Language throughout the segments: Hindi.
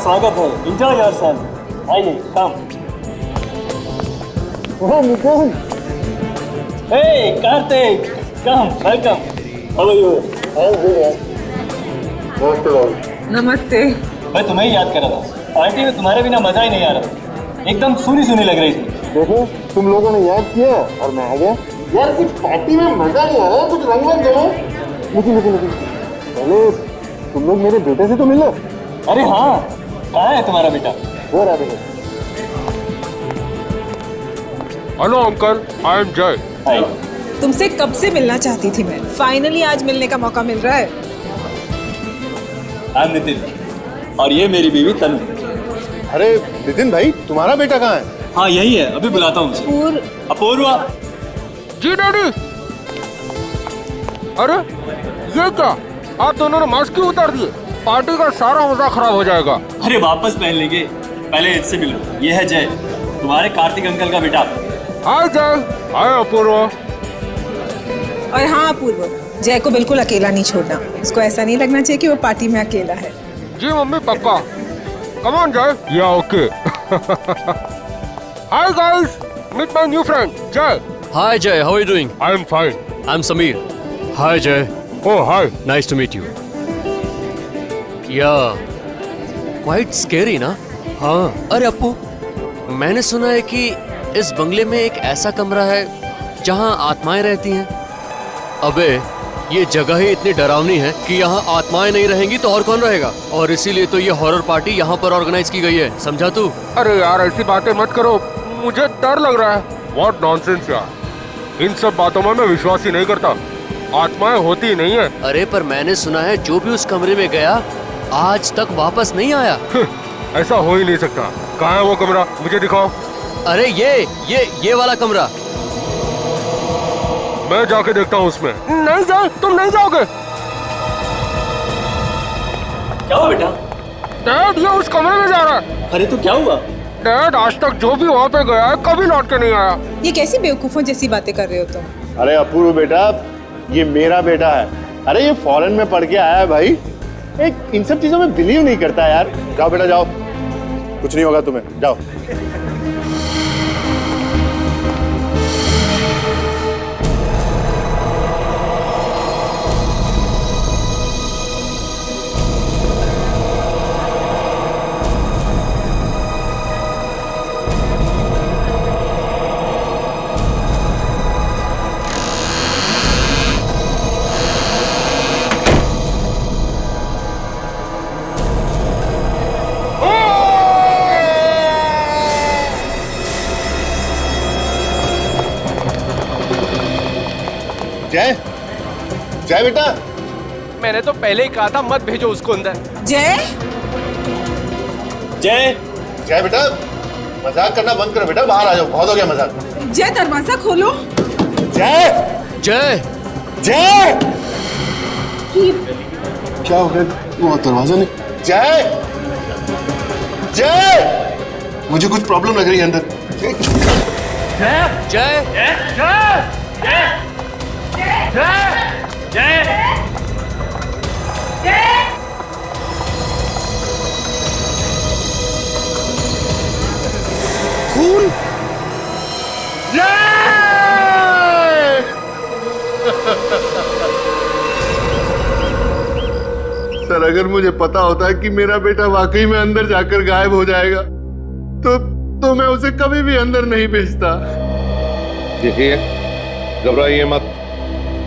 स्वागत है। Enjoy yourself. आइए, come. Oh, Mukund. Hey, Karthik. Come, welcome. How are you? I'm good. नमस्ते। मैं तुम्हें ही याद कर रहा था। पार्टी में तुम्हारे बिना मजा ही नहीं आ रहा। एकदम सुनी सुनी लग रही थी। देखो, तुम लोगों ने याद किया और मैं आ गया। यार कुछ पार्टी में मजा नहीं आ रहा, कुछ रंग वंग जमा। लेकिन पहले तुम लोग मेरे बेटे से तो मिलो। अरे हाँ, कहाँ है तुम्हारा बेटा? वो रहा देखो। हेलो अंकल, आई एम जय। हाय। तुमसे कब से मिलना चाहती थी मैं। फाइनली आज मिलने का मौका मिल रहा है। आई एम नितिन और ये मेरी बीवी तनु। अरे नितिन भाई, तुम्हारा बेटा कहाँ है? हाँ यही है, अभी बुलाता हूँ उसे। अपूर्वा। जी डैडी। अरे ये क्या, आप दोनों ने मास्क क्यों उतार दिए? पार्टी का सारा मजा खराब हो जाएगा। अरे वापस पहन लेंगे, पहले इससे मिलो। ये है जय, तुम्हारे कार्तिक अंकल का बेटा। हाय जय। हाय अपूर्वा। और हाँ अपूर्व, जय को बिल्कुल अकेला नहीं छोड़ना। उसको ऐसा नहीं लगना चाहिए कि वो पार्टी में अकेला है। जी मम्मी पक्का। कम on Jay. Yeah okay. Hi guys, meet my new friend Jay. Hi Jay, how are you doing? I am fine. I'm Sameer. Hi Jay. Oh hi. Nice to meet you. Yeah. Quite scary ना? हाँ। अरे अप्पू, मैंने सुना है कि इस बंगले में एक ऐसा कमरा है जहाँ आत्माएं रहती हैं। अबे, ये जगह ही इतनी डरावनी है कि यहाँ आत्माएं नहीं रहेंगी तो और कौन रहेगा? और इसीलिए तो ये हॉरर पार्टी यहाँ पर ऑर्गेनाइज की गई है, समझा तू? अरे यार ऐसी बातें मत करो, मुझे डर लग रहा है। व्हाट नॉनसेंस यार, इन सब बातों में मैं विश्वास ही नहीं करता। आत्माएं होती ही नहीं है। अरे पर मैंने सुना है जो भी उस कमरे में गया आज तक वापस नहीं आया। ऐसा हो ही नहीं सकता। कहाँ है वो कमरा, मुझे दिखाओ। अरे ये वाला कमरा। मैं जाके देखता हूँ उसमें। नहीं जाओ, तुम नहीं जाओगे। क्या हुआ बेटा? डैड ये उस कमरे में जा रहा है। अरे तो क्या हुआ? डैड आज तक जो भी वहाँ पे गया है कभी लौट के नहीं आया। ये कैसी बेवकूफों जैसी बातें कर रहे हो तुम? अरे अपूर्व बेटा, ये मेरा बेटा है। अरे ये फॉरेन में पढ़ के आया है भाई। एक इन सब चीजों में बिलीव नहीं करता यार। जाओ बेटा जाओ, कुछ नहीं होगा तुम्हें, जाओ। जय, जय बेटा। मैंने तो पहले ही कहा था मत भेजो उसको अंदर। जय, जय। जय बेटा, मजाक करना बंद करो बेटा, बाहर आ जाओ, बहुत हो गया मजाक। जय दरवाजा खोलो। जय, जय। जय। क्या हो गया? वो दरवाजा नहीं। जय, जय, मुझे कुछ प्रॉब्लम लग रही है अंदर। जय। खून। सर अगर मुझे पता होता कि मेरा बेटा वाकई में अंदर जाकर गायब हो जाएगा तो मैं उसे कभी भी अंदर नहीं भेजता। देखिए, घबराइए मत,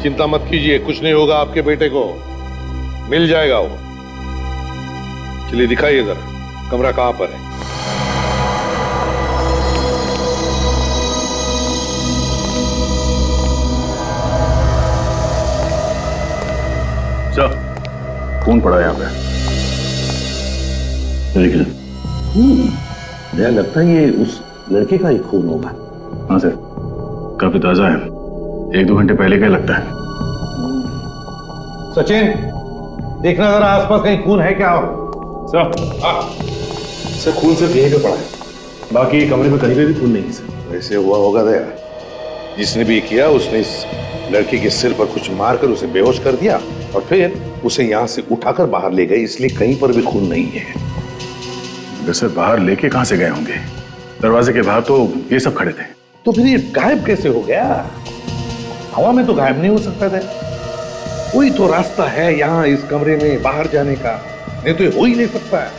चिंता मत कीजिए, कुछ नहीं होगा आपके बेटे को, मिल जाएगा वो। चलिए दिखाइए जरा कमरा कहां पर है। सर, कौन पड़ा यहाँ पे? लेकिन मुझे लगता है ये उस लड़के का ही खून होगा। हाँ सर, काफी ताजा है, 1-2 घंटे पहले का लगता है। सचिन, देखना जरा आसपास कहीं खून है क्या? सर, हाँ सर, खून सिर्फ यहीं पे पड़ा है, बाकी कमरे में कहीं पे भी खून नहीं है सर। ऐसे हुआ होगा दया, जिसने भी किया उसने इस लड़के के सिर पर कुछ मारकर उसे बेहोश कर दिया और फिर उसे यहाँ से उठाकर बाहर ले गए, इसलिए कहीं पर भी खून नहीं है। वैसे बाहर लेके कहां से गए होंगे? दरवाजे के बाहर तो ये सब खड़े थे। तो फिर ये गायब कैसे हो गया? हवा में तो गायब नहीं हो सकता था। कोई तो रास्ता है यहाँ इस कमरे में बाहर जाने का, नहीं तो ये हो ही नहीं सकता है।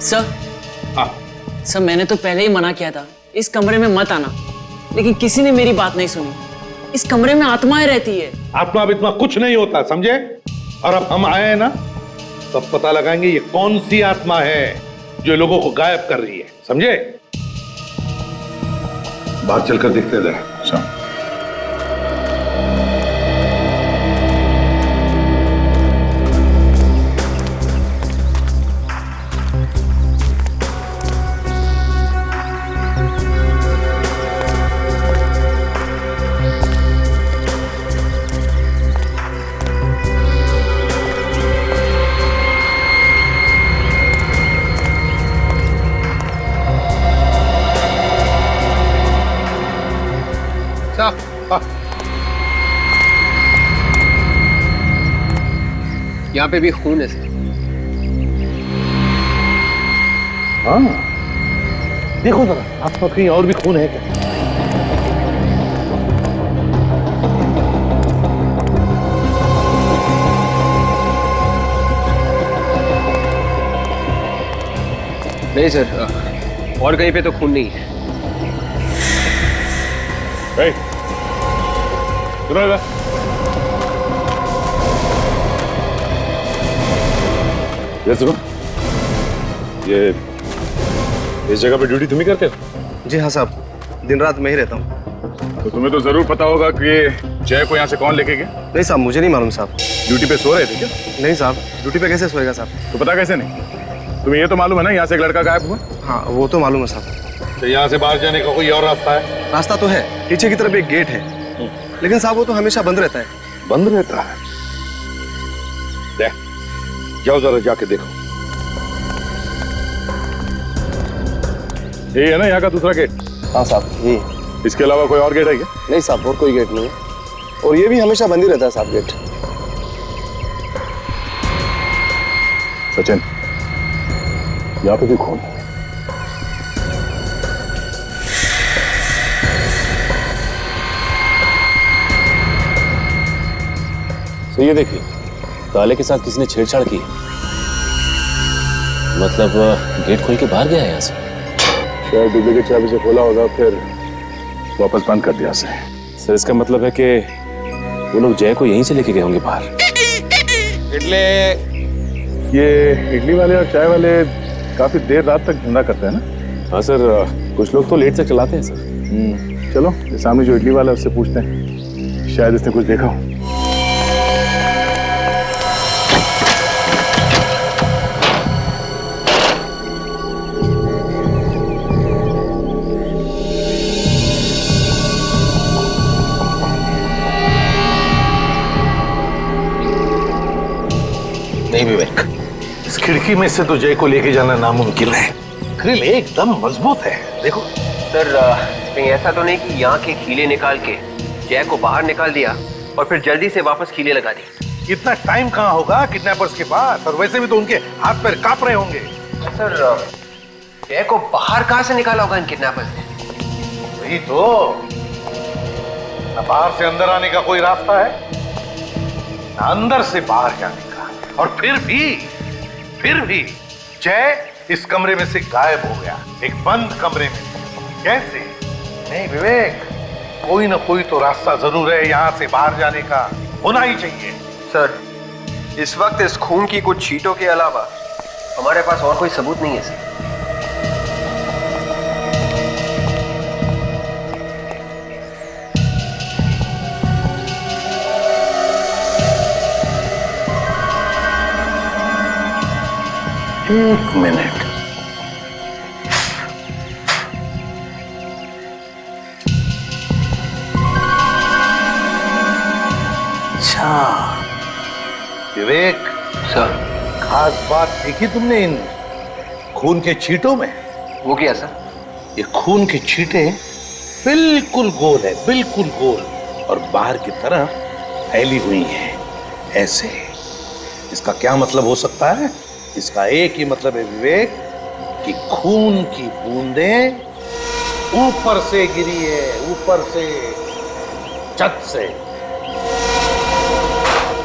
सर, हाँ सर मैंने तो पहले ही मना किया था इस कमरे में मत आना, लेकिन किसी ने मेरी बात नहीं सुनी। इस कमरे में आत्माएं रहती है। आत्मा इतना कुछ नहीं होता, समझे? और अब हम आए हैं ना, तब पता लगाएंगे ये कौन सी आत्मा है जो लोगों को गायब कर रही है, समझे? बाहर चलकर देखते जरा। अच्छा। यहाँ पे भी खून है सर। हाँ देखो जरा, आसपास कहीं और भी खून है क्या? नहीं सर, और कहीं पे तो खून नहीं है। सुनो इधर। ये सुनो, ये इस जगह पे ड्यूटी तुम ही करते हो? जी हाँ साहब, दिन रात मैं ही रहता हूँ। तो तुम्हें तो जरूर पता होगा कि जय को यहाँ से कौन लेके गया? नहीं साहब, मुझे नहीं मालूम साहब। ड्यूटी पे सो रहे थे क्या? नहीं साहब, ड्यूटी पे कैसे सोएगा साहब? तो पता कैसे नहीं? तुम्हें ये तो मालूम है ना यहाँ से एक लड़का गायब हुआ? हाँ वो तो मालूम है साहब। तो यहाँ से बाहर जाने का कोई और रास्ता है? रास्ता तो है, पीछे की तरफ एक गेट है, लेकिन साहब वो तो हमेशा बंद रहता है। बंद रहता है? जाओ जरा जाके देखो। ये है ना यहाँ का दूसरा गेट? हाँ साहब, ये। इसके अलावा कोई और गेट है क्या? नहीं साहब, और कोई गेट नहीं है, और ये भी हमेशा बंद ही रहता है साहब गेट। सचिन, यहाँ पे भी खून। तो ये देखिए, ताले के साथ किसी ने छेड़छाड़ की, मतलब गेट खोल के बाहर गया है यहाँ से। शायद डुप्लीकेट चाबी से खोला होगा, फिर वापस बंद कर दिया से। सर इसका मतलब है कि वो लोग जय को यहीं से लेके गए होंगे बाहर। इडली। ये इडली वाले और चाय वाले काफी देर रात तक धंधा करते हैं ना? हाँ सर, कुछ लोग तो लेट तक चलाते हैं सर। चलो ये सामने जो इडली वाला है उससे पूछते हैं, शायद इसने कुछ देखा हो। नहीं विवेक, इस खिड़की में से तो जय को लेके जाना नामुमकिन है। ग्रिल एकदम मजबूत है, देखो। सर कहीं ऐसा तो नहीं कि यहाँ के खीले निकाल के जय को बाहर निकाल दिया और फिर जल्दी से वापस खीले लगा दी? इतना टाइम कहाँ होगा किडनैपर्स के पास, और वैसे भी तो उनके हाथ पैर कांप रहे होंगे। सर जय को बाहर कहाँ से निकाला होगा इन किडनैपर्स ने? वही तो, ना बाहर से अंदर आने का कोई रास्ता है, ना अंदर से बाहर जाने का, और फिर भी जय इस कमरे में से गायब हो गया, एक बंद कमरे में। कैसे? नहीं विवेक, कोई ना कोई तो रास्ता जरूर है यहाँ से बाहर जाने का, होना ही चाहिए। सर इस वक्त इस खून की कुछ छींटों के अलावा हमारे पास और कोई सबूत नहीं है सर। एक मिनट, अच्छा विवेक सर, खास बात देखी तुमने इन खून के छींटों में? वो क्या सर? ये खून के छींटे बिल्कुल गोल है, बिल्कुल गोल, और बाहर की तरफ फैली हुई हैं, ऐसे। इसका क्या मतलब हो सकता है? इसका एक ही मतलब है विवेक, कि खून की बूंदें ऊपर से गिरी है, ऊपर से, छत से।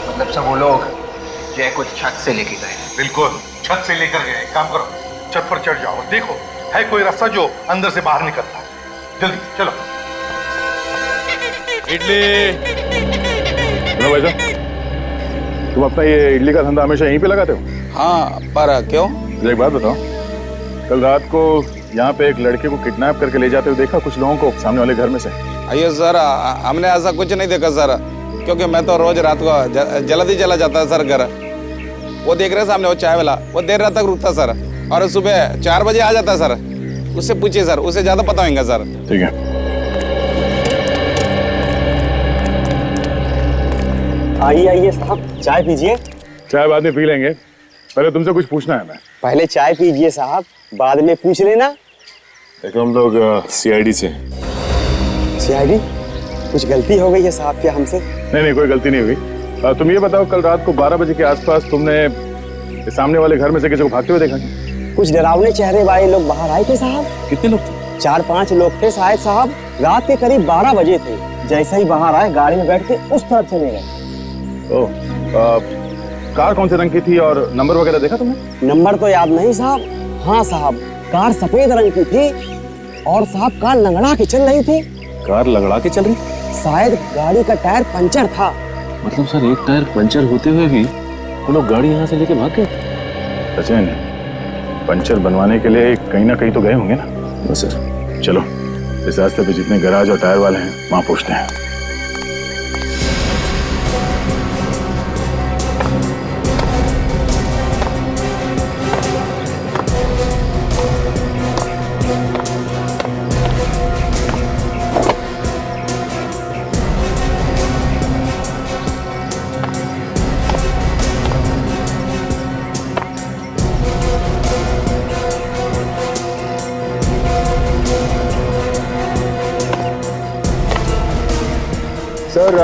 मतलब सब वो लोग जय को छत से लेके गए? बिल्कुल, छत से लेकर गए। काम करो, छत पर चढ़ जाओ, देखो है कोई रास्ता जो अंदर से बाहर निकलता है। जल्दी चलो। इडली। सुनो भाई साहब, तुम अपना ये इडली का धंधा हमेशा यहीं पे लगाते हो? हाँ, पर क्यों? मुझे एक बात बताओ, कल रात को यहाँ पे एक लड़के को किडनैप करके ले जाते हुए देखा कुछ लोगों को सामने वाले घर में से? अयो सर, हमने ऐसा कुछ नहीं देखा सर, क्योंकि मैं तो रोज रात को जल्दी चला जाता है सर घर। वो देख रहे सामने वो चाय वाला, वो देर रात तक रुकता सर, और सुबह 4 बजे आ जाता सर। उससे पूछिए सर, उसे ज्यादा पता होगा सर। ठीक है। आइए आइए साहब, चाय पीजिए। चाय बाद में पी लेंगे, पहले तुमसे कुछ पूछना है। मैं पहले चाय पीजिए साहब, बाद में पूछ लेना। देखो हम लोग सीआईडी से। सीआईडी? कुछ गलती हो गई है साहब क्या हमसे? नहीं, कोई गलती नहीं हुई। तुम ये बताओ, कल रात को 12 बजे के आसपास तुमने सामने वाले घर में से किसी को भागते हुए देखा? कुछ डरावने चेहरे वाले लोग बाहर आए थे साहब। कितने लोग थे? 4-5 लोग थे शायद साहब। रात के करीब 12 बजे थे। जैसे ही बाहर आए, गाड़ी में बैठ के उस तरफ चले गए। कार कौन से रंग की थी और नंबर वगैरह देखा तुमने? नंबर तो याद नहीं साहब। हाँ साहब, कार सफेद रंग की थी और साहब कार लंगड़ा के चल रही थी। कार लंगड़ा के चल रही? शायद गाड़ी का टायर पंचर था। मतलब सर, एक टायर पंचर होते हुए भी वो लोग गाड़ी यहाँ से लेके भाग गए? सचिन, पंचर बनवाने के लिए कहीं ना कहीं तो गए होंगे ना? बस सर, चलो इस रास्ते पे जितने गैराज और टायर वाले हैं वहां पूछते हैं। सर,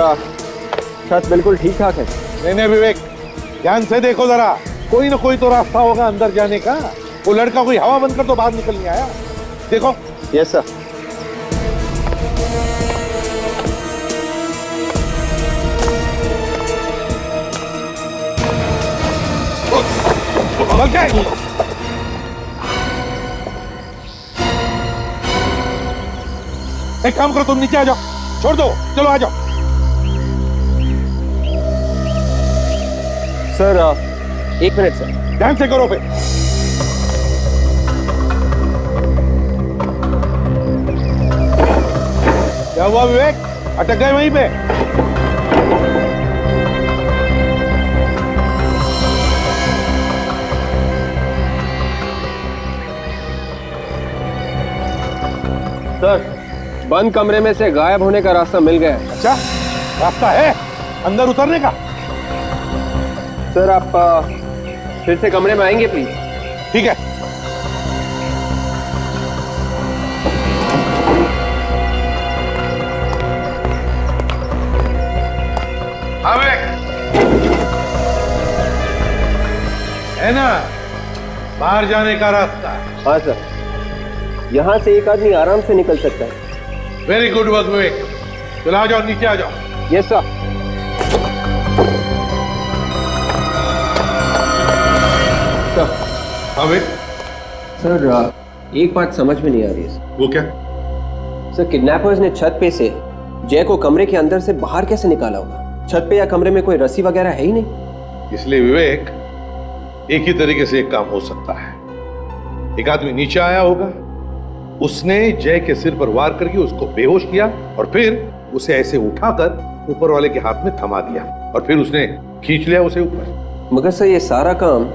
छत बिल्कुल ठीक ठाक है। नहीं विवेक, ध्यान से देखो जरा, कोई ना कोई तो रास्ता होगा अंदर जाने का। वो लड़का कोई हवा बंद कर तो बाहर निकल नहीं आया। देखो। Yes sir. एक काम करो, तुम नीचे आ जाओ, छोड़ दो, चलो आ जाओ। Sir 1 minute sir. ध्यान से करो फिर। क्या हुआ विवेक, अटक गए वहीं पे? सर, बंद कमरे में से गायब होने का रास्ता मिल गया है। अच्छा, रास्ता है अंदर उतरने का? सर आप फिर से कमरे में आएंगे प्लीज? ठीक है। हाँ है ना बाहर जाने का रास्ता? हाँ सर, यहाँ से एक आदमी आराम से निकल सकता है। वेरी गुड वर्क विवेक। चलो आ जाओ, नीचे आ जाओ। Yes sir. सर एक बात समझ में नहीं आ रही है। वो क्या? सर, किडनैपर्स ने छत पे से जय को कमरे के अंदर से बाहर कैसे निकाला होगा? छत पे या कमरे में कोई रस्सी वगैरह है ही नहीं। इसलिए विवेक, एक ही तरीके से एक काम हो सकता है। एक आदमी नीचे आया होगा, उसने जय के सिर पर वार करके उसको बेहोश किया और फिर उसे ऐसे उठाकर ऊपर वाले के हाथ में थमा दिया और फिर उसने खींच लिया उसे ऊपर। मगर सर, ये सारा काम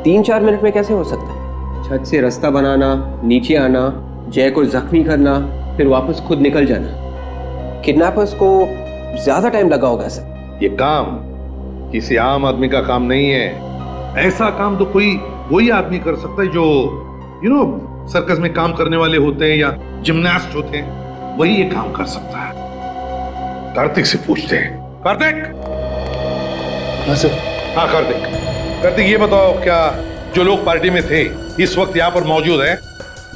3-4 मिनट में कैसे हो सकता है? छत से रास्ता बनाना, नीचे आना, जय को जख्मी करना, फिर वापस खुद निकल जाना। किडनैपर्स को ज्यादा टाइम लगा होगा सर। ये काम किसी आम आदमी का काम नहीं है। ऐसा काम तो कोई वही आदमी कर सकता है जो सर्कस में काम करने वाले होते हैं या जिम्नास्ट होते हैं, वही ये काम कर सकता है। कार्तिक से पूछते हैं। कार्तिक? हाँ सर। हाँ कार्तिक, ये बताओ क्या जो लोग पार्टी में थे इस वक्त यहाँ पर मौजूद हैं?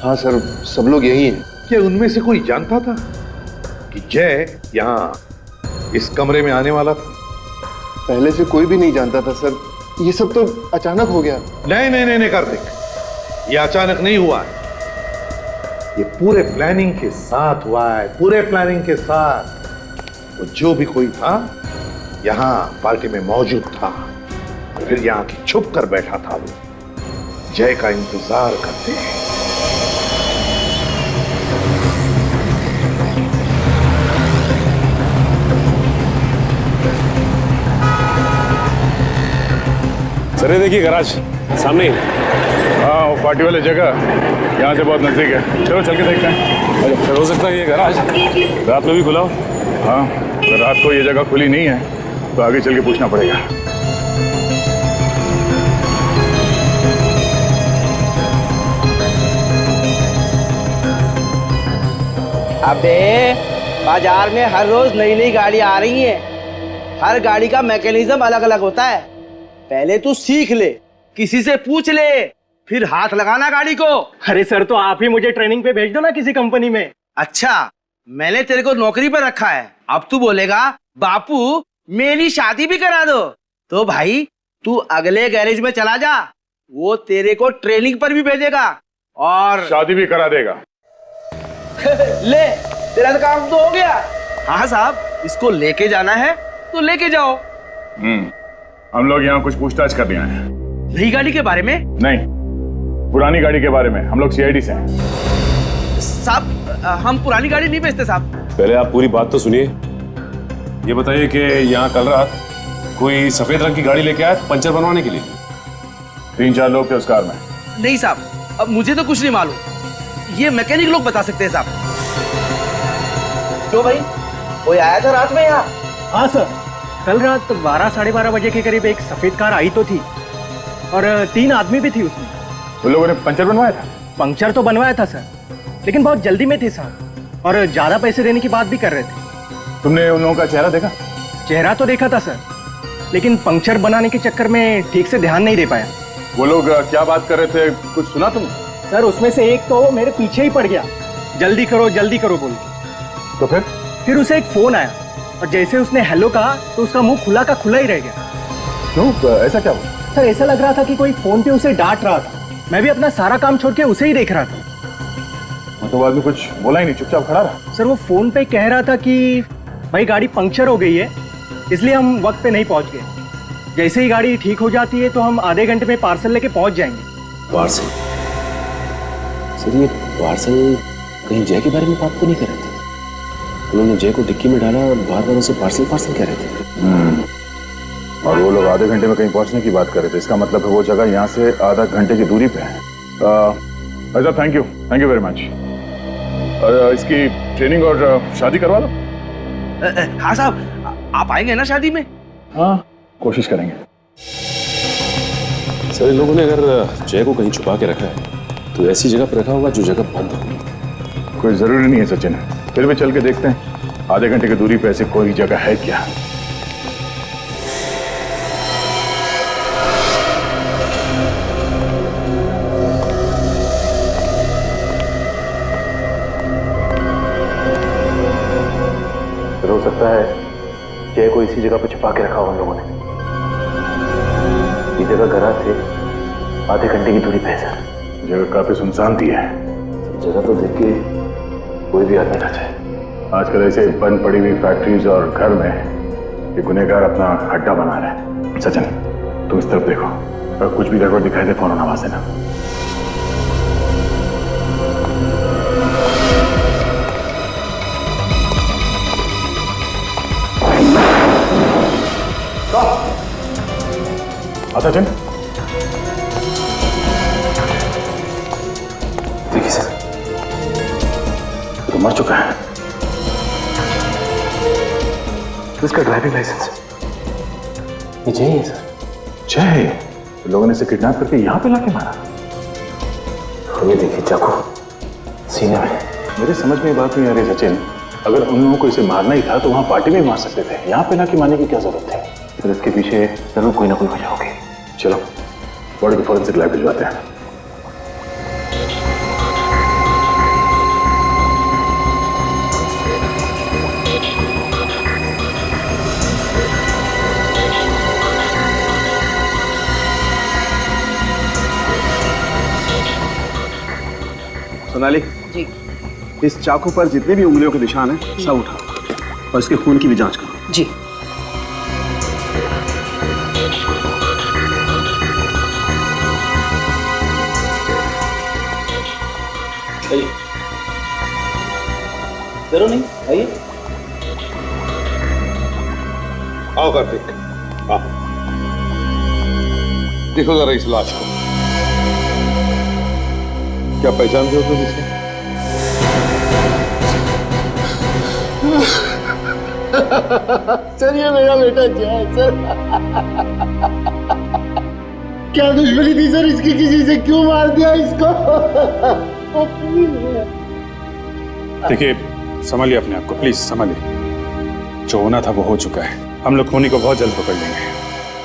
हाँ सर, सब लोग यही हैं। क्या उनमें से कोई जानता था कि जय यहाँ इस कमरे में आने वाला था? पहले से कोई भी नहीं जानता था सर, ये सब तो अचानक हो गया। नहीं नहीं नहीं नहीं कार्तिक, ये अचानक नहीं हुआ है, ये पूरे प्लानिंग के साथ हुआ है, पूरे प्लानिंग के साथ। वो जो भी कोई था यहाँ पार्टी में मौजूद था, फिर यहाँ की छुप कर बैठा था, वो जय का इंतजार करते हैं। सर ये देखिए गैराज सामने ही। हाँ वो पार्टी वाली जगह यहाँ से बहुत नजदीक है, चलो चल के देखते हैं। सर हो सकता है ये गैराज रात में भी खुला हो। हाँ अगर रात को ये जगह खुली नहीं है तो आगे चल के पूछना पड़ेगा। अबे बाजार में हर रोज नई नई गाड़ी आ रही है, हर गाड़ी का मैकेनिज्म अलग अलग होता है। पहले तू सीख ले, किसी से पूछ ले, फिर हाथ लगाना गाड़ी को। अरे सर, तो आप ही मुझे ट्रेनिंग पे भेज दो ना किसी कंपनी में। अच्छा, मैंने तेरे को नौकरी पर रखा है, अब तू बोलेगा बापू मेरी शादी भी करा दो। तो भाई तू अगले गैरेज में चला जा, वो तेरे को ट्रेनिंग पर भी भेजेगा और शादी भी करा देगा। ले तेरा तो काम तो हो गया। हाँ साहब, इसको लेके जाना है तो लेके जाओ। हम लोग यहाँ कुछ पूछताछ कर रहे हैं। नई गाड़ी के बारे में? नहीं, पुरानी गाड़ी के बारे में। हम लोग सीआईडी से हैं। साहब हम पुरानी गाड़ी नहीं बेचते साहब। पहले आप पूरी बात तो सुनिए। ये बताइए कि यहाँ कल रात कोई सफेद रंग की गाड़ी लेके आया पंचर बनवाने के लिए? 3-4 लोग थे उस कार में। नहीं साहब, अब मुझे तो कुछ नहीं मालूम, ये मैकेनिक लोग बता सकते हैं साहब। क्यों भाई, कोई आया था रात में यहाँ? हाँ सर, कल रात 12-12:30 बजे के करीब एक सफेद कार आई तो थी और 3 आदमी भी थी उसमें। उन लोगों ने पंचर बनवाया था? पंक्चर तो बनवाया था सर, लेकिन बहुत जल्दी में थे साहब और ज्यादा पैसे देने की बात भी कर रहे थे। तुमने उन लोगों का चेहरा देखा? चेहरा तो देखा था सर, लेकिन पंक्चर बनाने के चक्कर में ठीक से ध्यान नहीं दे पाया। वो लोग क्या बात कर रहे थे, कुछ सुना तुमने? सर उसमें से एक तो मेरे पीछे ही पड़ गया, जल्दी करो बोल के। तो फिर उसे एक फोन आया और जैसे उसने हेलो कहा तो उसका मुंह खुला का खुला ही रह गया। क्यों, ऐसा क्या हुआ? सर ऐसा लग रहा था कि कोई फोन पे उसे डांट रहा था। मैं भी अपना सारा काम छोड़ के उसे ही देख रहा था। तो आदमी कुछ बोला ही नहीं, चुपचाप खड़ा रहा? सर वो फोन पे कह रहा था कि भाई गाड़ी पंक्चर हो गई है, इसलिए हम वक्त पे नहीं पहुंच गए। जैसे ही गाड़ी ठीक हो जाती है तो हम आधे घंटे में पार्सल लेके पहुंच जाएंगे। पार्सल? सर ये पार्सल कहीं जय के बारे में बात तो नहीं कर रहे थे? उन्होंने जय को डिक्की में डाला और बार बार उसे पार्सल कह रहे थे। और वो लोग आधे घंटे में कहीं पहुंचने की बात कर रहे थे। इसका मतलब है वो जगह यहाँ से आधा घंटे की दूरी पे है। अच्छा, थैंक यू वेरी मच। इसकी ट्रेनिंग और शादी करवा दो। हाँ साहब, आप आएंगे ना शादी में? हाँ, कोशिश करेंगे। सर इन लोगों ने अगर जय को कहीं छुपा के रखा है तो ऐसी जगह पर रखा होगा जो जगह बंद होगी। कोई जरूरी नहीं है सचिन, फिर भी चल के देखते हैं आधे घंटे की दूरी पे ऐसी कोई जगह है क्या। हो सकता है जय को इसी जगह पर छुपा के रखा हो उन लोगों ने। ये जगह गराज से आधे घंटे की दूरी पे है सर। जगह काफी सुनसान थी है। जगह तो देख के कोई भी आदमी ना जाए। आजकल ऐसे बंद पड़ी हुई फैक्ट्रीज और घर में ये गुनहगार अपना अड्डा बना रहे हैं। सचिन तुम इस तरफ देखो, अगर कुछ भी गड़बड़ दिखाई दे फौरन आवाज देना। सचिन देखिए सर, तो मर चुका है। इसका ड्राइविंग लाइसेंस ये जय है सर। जय? तो लोगों ने इसे किडनैप करके यहाँ पे लाके मारा? ये देखिए चाकू सीने में। मेरे समझ में ये बात नहीं आ रही सचिन, अगर उन लोगों को इसे मारना ही था तो वहां पार्टी में मार सकते थे, यहाँ पे लाके मारने की क्या जरूरत है? सर इसके पीछे जरूर कोई ना कोई वजह होगी। चलो बॉडी को फॉरेंसिक लैब भिजवाते हैं। सोनाली जी इस चाकू पर जितने भी उंगलियों के निशान हैं सब उठाओ और इसके खून की भी जांच करो। जी। जरूर नहीं, आइए। आओ कार्तिक, आओ। देखो जरा इस लाश को, क्या पहचानते हो तुम इसे? सर ये मेरा बेटा जय है सर। क्या दुश्मनी थी सर इसकी, किसी से क्यों मार दिया इसको? देखिए, संभालिए अपने आप को, प्लीज संभालिए। जो होना था वो हो चुका है। हम लोग खूनी को बहुत जल्द पकड़ लेंगे।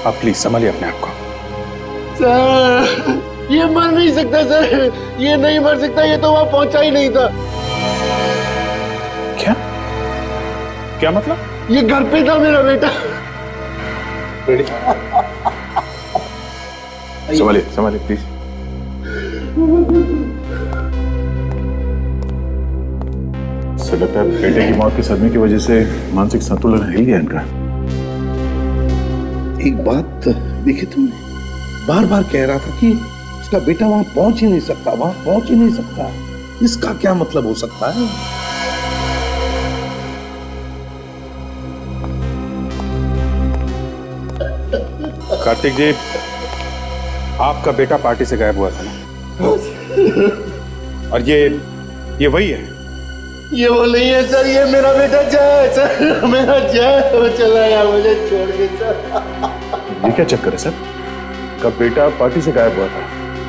आप प्लीज संभालिए अपने आप को। सर ये मर नहीं सकता सर, ये नहीं मर सकता, ये तो वहां पहुंचा ही नहीं था। क्या क्या मतलब? ये घर पे था मेरा बेटा। संभालिए संभालिए प्लीज। सर लगता है बेटे की मौत के सदमे की वजह से मानसिक संतुलन हिल गया इनका। एक बात देखी तुमने, बार बार कह रहा था कि इसका बेटा वहां पहुंच ही नहीं सकता, वहां पहुंच ही नहीं सकता। इसका क्या मतलब हो सकता है? कार्तिक जी, आपका बेटा पार्टी से गायब हुआ था ना? और ये वही है? ये वो नहीं है सर, ये मेरा बेटा जय है सर, मेरा जय। वो चला गया मुझे छोड़ के सर। ये क्या चक्कर है सर? का बेटा पार्टी से गायब हुआ था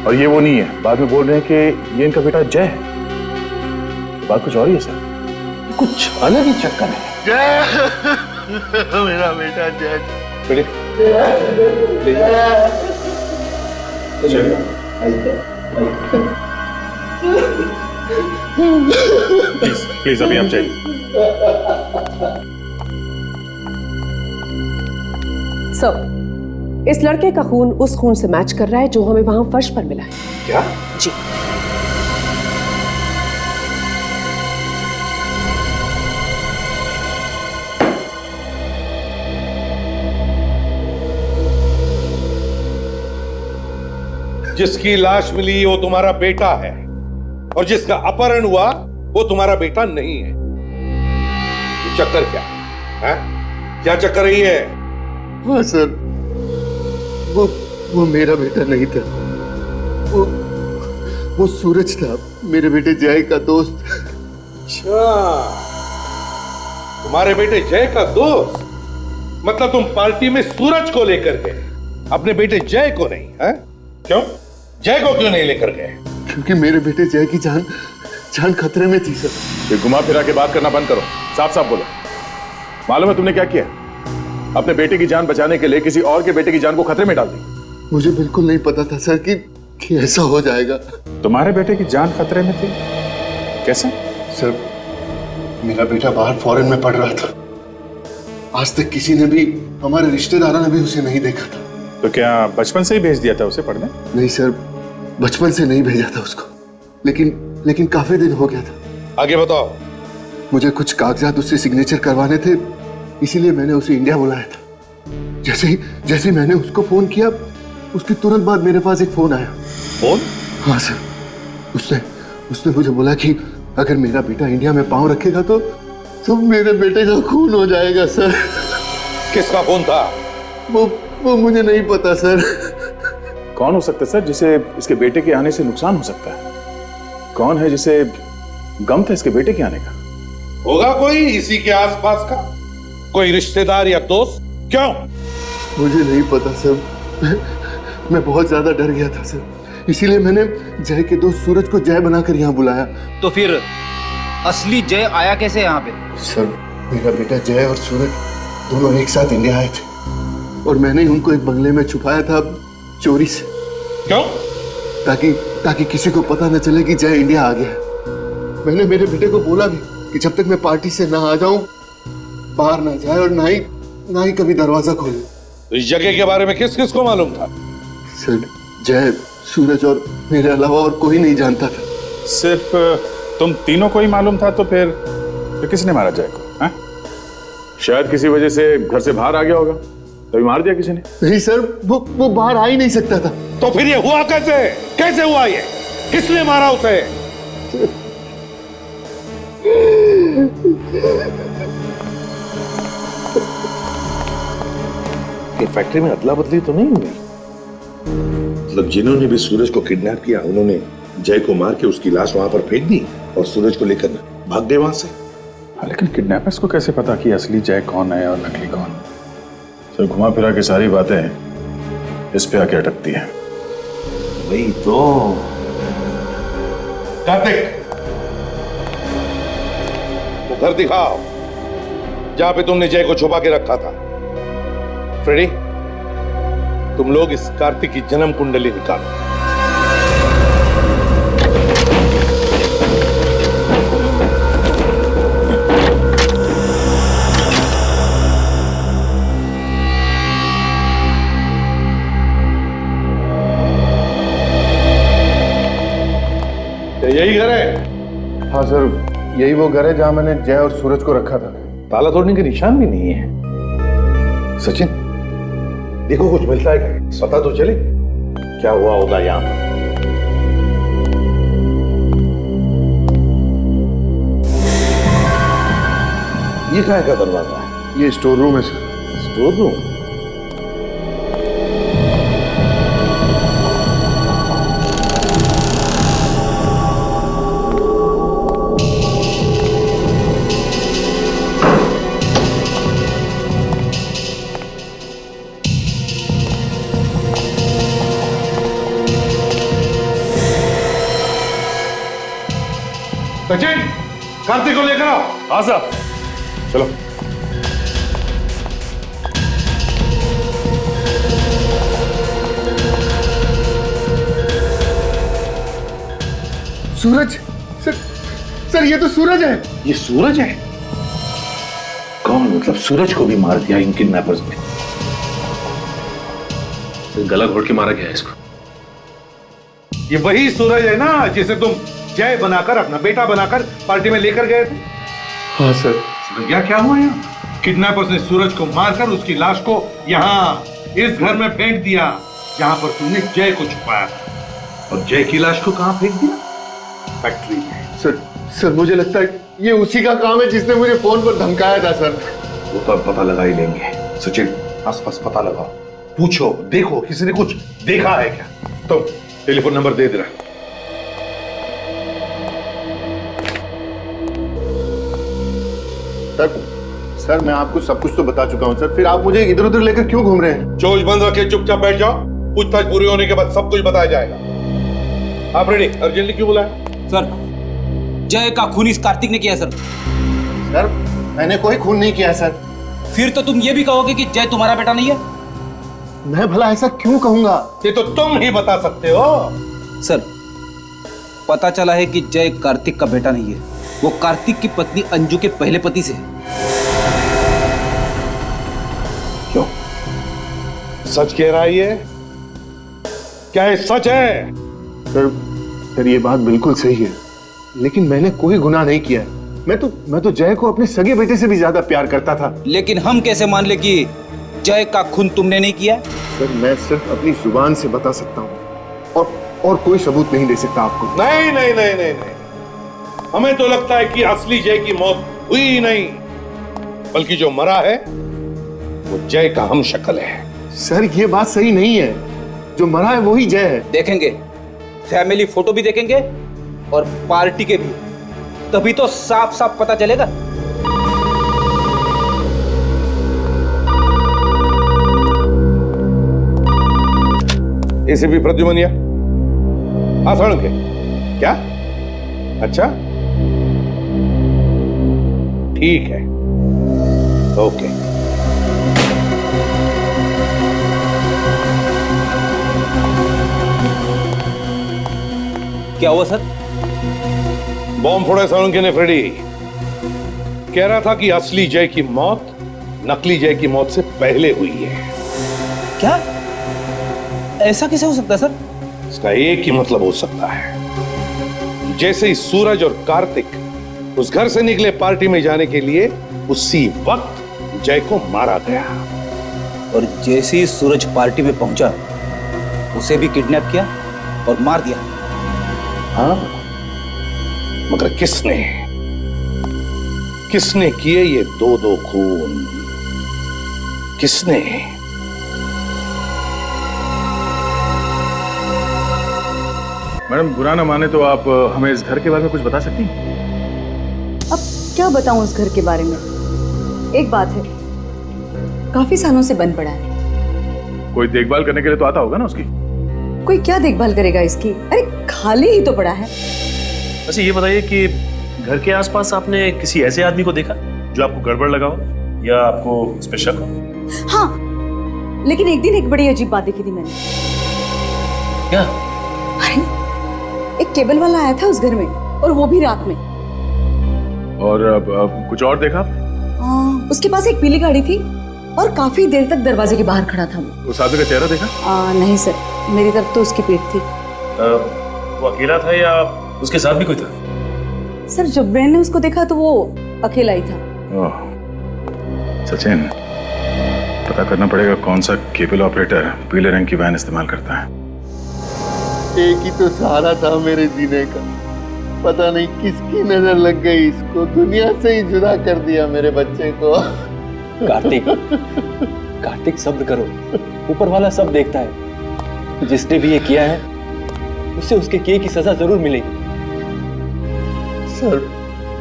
और ये वो नहीं है, बाद में बोल रहे हैं कि ये इनका बेटा जय है। बात कुछ और ही है सर, कुछ अलग ही चक्कर है। जय मेरा बेटा जय। प्लीज प्लीज अभी आप जाइए। सर, इस लड़के का खून उस खून से मैच कर रहा है जो हमें वहां फर्श पर मिला है। क्या? जी। जिसकी लाश मिली वो तुम्हारा बेटा है और जिसका अपहरण हुआ वो तुम्हारा बेटा नहीं है। ये चक्कर क्या है? क्या चक्कर है ये? हाँ सर, वो मेरा बेटा नहीं था, वो सूरज था, मेरे बेटे जय का दोस्त। अच्छा, तुम्हारे बेटे जय का दोस्त? मतलब तुम पार्टी में सूरज को लेकर गए, अपने बेटे जय को नहीं? है क्यों? जय को क्यों नहीं लेकर गए? क्योंकि मेरे बेटे जय की जान खतरे में थी सर। ये घुमा फिरा के बात करना बंद करो, साफ साफ बोलो। मालूम है तुमने क्या किया? अपने बेटे की जान बचाने के लिए किसी और के बेटे की जान को खतरे में डाल दी। मुझे बिल्कुल नहीं पता था सर कि ऐसा हो जाएगा। तुम्हारे बेटे की जान खतरे में थी? कैसे? सर, मेरा बेटा बाहर फॉरेन में पढ़ रहा था। आज तक किसी ने भी, हमारे रिश्तेदारों ने भी उसे नहीं देखा था। तो क्या बचपन से ही भेज दिया था उसे पढ़ने? नहीं सर, बचपन से नहीं भेजा था उसको, लेकिन काफी दिन हो गया था। आगे बताओ। मुझे कुछ कागजात उससे सिग्नेचर करवाने थे, इसीलिए मैंने उसे इंडिया बुलाया था। जैसे ही मैंने उसको फोन किया, उसके तुरंत बाद मेरे पास एक फोन आया। फोन? हाँ सर, उसने मुझे बोला कि अगर मेरा बेटा इंडिया में पांव रखेगा तो मेरे बेटे का खून हो जाएगा सर। किसका फोन था? वो मुझे नहीं पता सर। कौन हो सकता है सर जिसे इसके बेटे के आने से नुकसान हो सकता है? कौन है जिसे गम था इसके बेटे के आने का? होगा कोई इसी के आसपास का, कोई रिश्तेदार या दोस्त। क्यों? मुझे नहीं पता सर, मैं बहुत ज्यादा डर गया था सर, इसीलिए मैंने जय के दोस्त सूरज को जय बनाकर यहाँ बुलाया। तो फिर असली जय आया कैसे यहाँ पे? सर, मेरा बेटा जय और सूरज दोनों एक साथ इंडिया आए थे और मैंने उनको एक बंगले में छुपाया था चोरी से। क्यों? ताकि ताकि किसी को पता न चले कि जय इंडिया आ गया है। मैंने मेरे बेटे को बोला भी कि जब तक मैं पार्टी से ना आ जाऊं बाहर ना जाए और ना ही कभी दरवाजा खोले। तो इस जगह के बारे में किस किस को मालूम था? सर, जय, सूरज और मेरे अलावा और कोई नहीं जानता था। सिर्फ तुम तीनों को ही मालूम था? तो फिर किसने मारा जय को? शायद किसी वजह से घर से बाहर आ गया होगा, तभी मार दिया किसी ने। नहीं सर, वो बाहर आ ही नहीं सकता था। तो फिर ये हुआ कैसे? कैसे हुआ ये? किसने मारा उसे? ये फैक्ट्री में अदला बदली तो नहीं हुई? मतलब जिन्होंने भी सूरज को किडनैप किया उन्होंने जय को मार के उसकी लाश वहां पर फेंक दी और सूरज को लेकर भाग गए वहां से। लेकिन किडनैपर्स को कैसे पता कि असली जय कौन है और नकली कौन? तो घुमा फिरा के सारी बातें इस पे आके अटकती है। वही तो। कार्तिक, वो घर दिखाओ जहां पे तुमने जय को छुपा के रखा था। फ्रेडी, तुम लोग इस कार्तिक की जन्म कुंडली निकालो। यही घर है? हाँ सर, यही वो घर है जहां मैंने जय और सूरज को रखा था। ताला तोड़ने के निशान भी नहीं है। सचिन, देखो कुछ मिलता है क्या? पता तो चले क्या हुआ होगा यहाँ पर। ये कहाँ का दरवाजा है? ये स्टोर रूम है sir. Store room? Sachin, Kartik को लेकर आओ। हाँ साहब, चलो। सूरज, सर ये तो सूरज है। ये सूरज है? कौन? मतलब सूरज को भी मार दिया इन किडनैपर्स ने? गला घोट के मारा गया है इसको। ये वही सूरज है ना जिसे तुम जय बनाकर, अपना बेटा बनाकर पार्टी में लेकर गए थे? हाँ सर। समझ गया क्या हुआ यहाँ? किडनैपर्स ने सूरज को मारकर उसकी लाश को यहाँ इस घर में फेंक दिया जहां पर तुमने जय को छुपाया था। और जय की लाश को कहां फेंक दिया? फैक्ट्री में। सर मुझे लगता है ये उसी का काम है जिसने मुझे फोन पर धमकाया था सर। वो तो अब पता लगा ही लेंगे। सचिन, आसपास पता लगाओ, पूछो, देखो किसी ने कुछ देखा है क्या? तो टेलीफोन नंबर दे रहा। सर मैं आपको सब कुछ तो बता चुका हूं सर, फिर आप मुझे इधर उधर लेकर क्यों घूम रहे हैं? चोच बंद रखे, चुपचाप बैठ जाओ। पूछताछ पूरी होने के बाद सब कुछ बताया जाएगा। आप रेडी? अर्जेंटली क्यों बुलाया? सर, जय का खून इस कार्तिक ने किया सर। सर मैंने कोई खून नहीं किया सर। फिर तो तुम ये भी कहोगे कि जय तुम्हारा बेटा नहीं है? मैं भला ऐसा क्यों कहूंगा? ये तो तुम ही बता सकते हो। सर, पता चला है कि जय कार्तिक का बेटा नहीं है, वो कार्तिक की पत्नी अंजू के पहले पति से है। क्यों? सच कह रहा है ये? क्या ये सच है? सर ये बात बिल्कुल सही है, लेकिन मैंने कोई गुनाह नहीं किया है। मैं तो जय को अपने सगे बेटे से भी ज्यादा प्यार करता था। लेकिन हम कैसे मान ले कि जय का खून तुमने नहीं किया? सर मैं सिर्फ अपनी जुबान से बता सकता हूँ और कोई सबूत नहीं दे सकता आपको। नहीं नहीं नहीं नहीं नहीं, हमें तो लगता है कि असली जय की मौत हुई ही नहीं, बल्कि जो मरा है वो जय का हम शक्ल है। सर ये बात सही नहीं है, जो मरा है वही जय है। देखेंगे, फैमिली फोटो भी देखेंगे और पार्टी के भी, तभी तो साफ साफ पता चलेगा। एसीपी प्रद्युमनिया, आसण के क्या? अच्छा ठीक है, ओके। क्या हुआ सर? बॉम्ब फोड़ा सोलंकी ने फ्रेडी। कह रहा था कि असली जय की मौत नकली जय की मौत से पहले हुई है। क्या? ऐसा कैसे हो सकता है सर? इसका एक ही मतलब हो सकता है, जैसे ही सूरज और कार्तिक उस घर से निकले पार्टी में जाने के लिए, उसी वक्त जय को मारा गया। और जैसे ही सूरज पार्टी में पहुंचा, उसे भी किडनैप किया और मार दिया। हाँ, मगर किसने किसने किए ये दो खून? किसने? मैडम बुरा ना माने तो आप हमें इस घर के बारे में कुछ बता सकती हैं? अब क्या बताऊं उस घर के बारे में? एक बात है, काफी सालों से बंद पड़ा है। कोई देखभाल करने के लिए तो आता होगा ना उसकी? कोई क्या देखभाल करेगा इसकी? अरे खाली ही तो पड़ा है। अच्छा ये बताइए कि घर के आसपास आपने किसी ऐसे आदमी को देखा जो आपको गड़बड़ लगा हो या आपको उस पे शक हो? हाँ, लेकिन एक दिन एक बड़ी अजीब बात देखी थी मैंने। क्या? अरे एक केबल वाला आया था उस घर में, और वो भी रात में। और अब कुछ और देखा आपने? उसके पास एक पीली गाड़ी थी और काफी देर तक दरवाजे के बाहर खड़ा था वो। उस आदमी का चेहरा देखा? नहीं सर, मेरी तरफ तो उसकी पीठ थी। वो अकेला था या उसके साथ भी कोई था? सर जब मैंने उसको देखा तो वो अकेला ही था। सचिन, पता करना पड़ेगा कौन सा केबल ऑपरेटर पीले रंग की वैन इस्तेमाल करता है। एक ही तो सहारा था मेरे जीने का, पता नहीं किसकी नजर लग गई, इसको दुनिया से ही जुदा कर दिया मेरे बच्चे को। कार्तिक, कार्तिक सब्र करो, ऊपर वाला सब देखता है। जिसने भी ये किया है उसे उसके किए की सजा जरूर मिलेगी। सर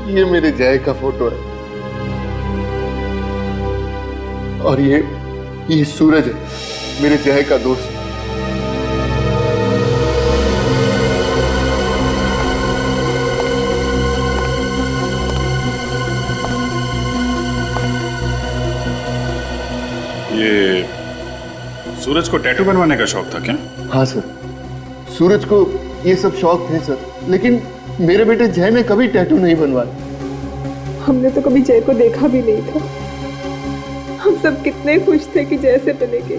ये मेरे जय का फोटो है, और ये सूरज है, मेरे जय का दोस्त। ये सूरज को टैटू बनवाने का शौक था क्या? हाँ सर, सूरज को ये सब शौक थे सर, लेकिन मेरे बेटे जय ने कभी टैटू नहीं बनवाया। हमने तो कभी जय को देखा भी नहीं था। हम सब कितने खुश थे कि जय से मिलेंगे,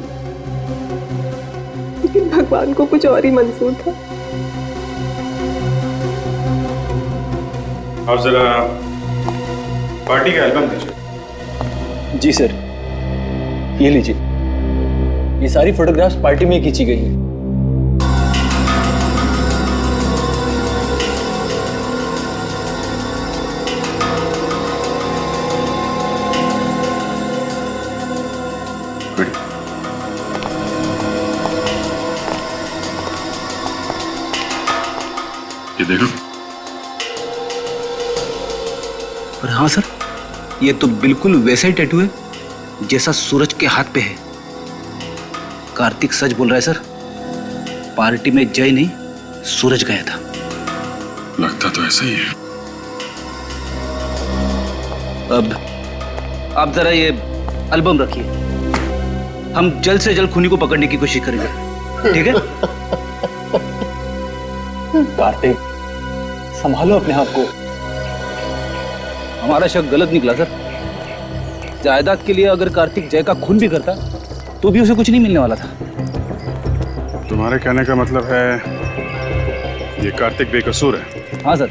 लेकिन भगवान को कुछ और ही मंजूर था। आप जरा पार्टी का एल्बम दीजिए। जी सर, ये लीजिए, ये सारी फोटोग्राफ्स पार्टी में खींची गई हैं। ये देखो। और हाँ सर, ये तो बिल्कुल वैसा ही टैटू है जैसा सूरज के हाथ पे है। कार्तिक सच बोल रहा है सर, पार्टी में जय नहीं सूरज गया था। लगता तो ऐसा ही है। अब आप जरा ये एल्बम रखिए, हम जल्द से जल्द खूनी को पकड़ने की कोशिश करेंगे, ठीक है? कार्तिक, संभालो अपने आप को। हमारा शक गलत निकला सर। जायदाद के लिए अगर कार्तिक जय का खून भी करता तो भी उसे कुछ नहीं मिलने वाला था। तुम्हारे कहने का मतलब है ये कार्तिक बेकसूर है? हाँ सर।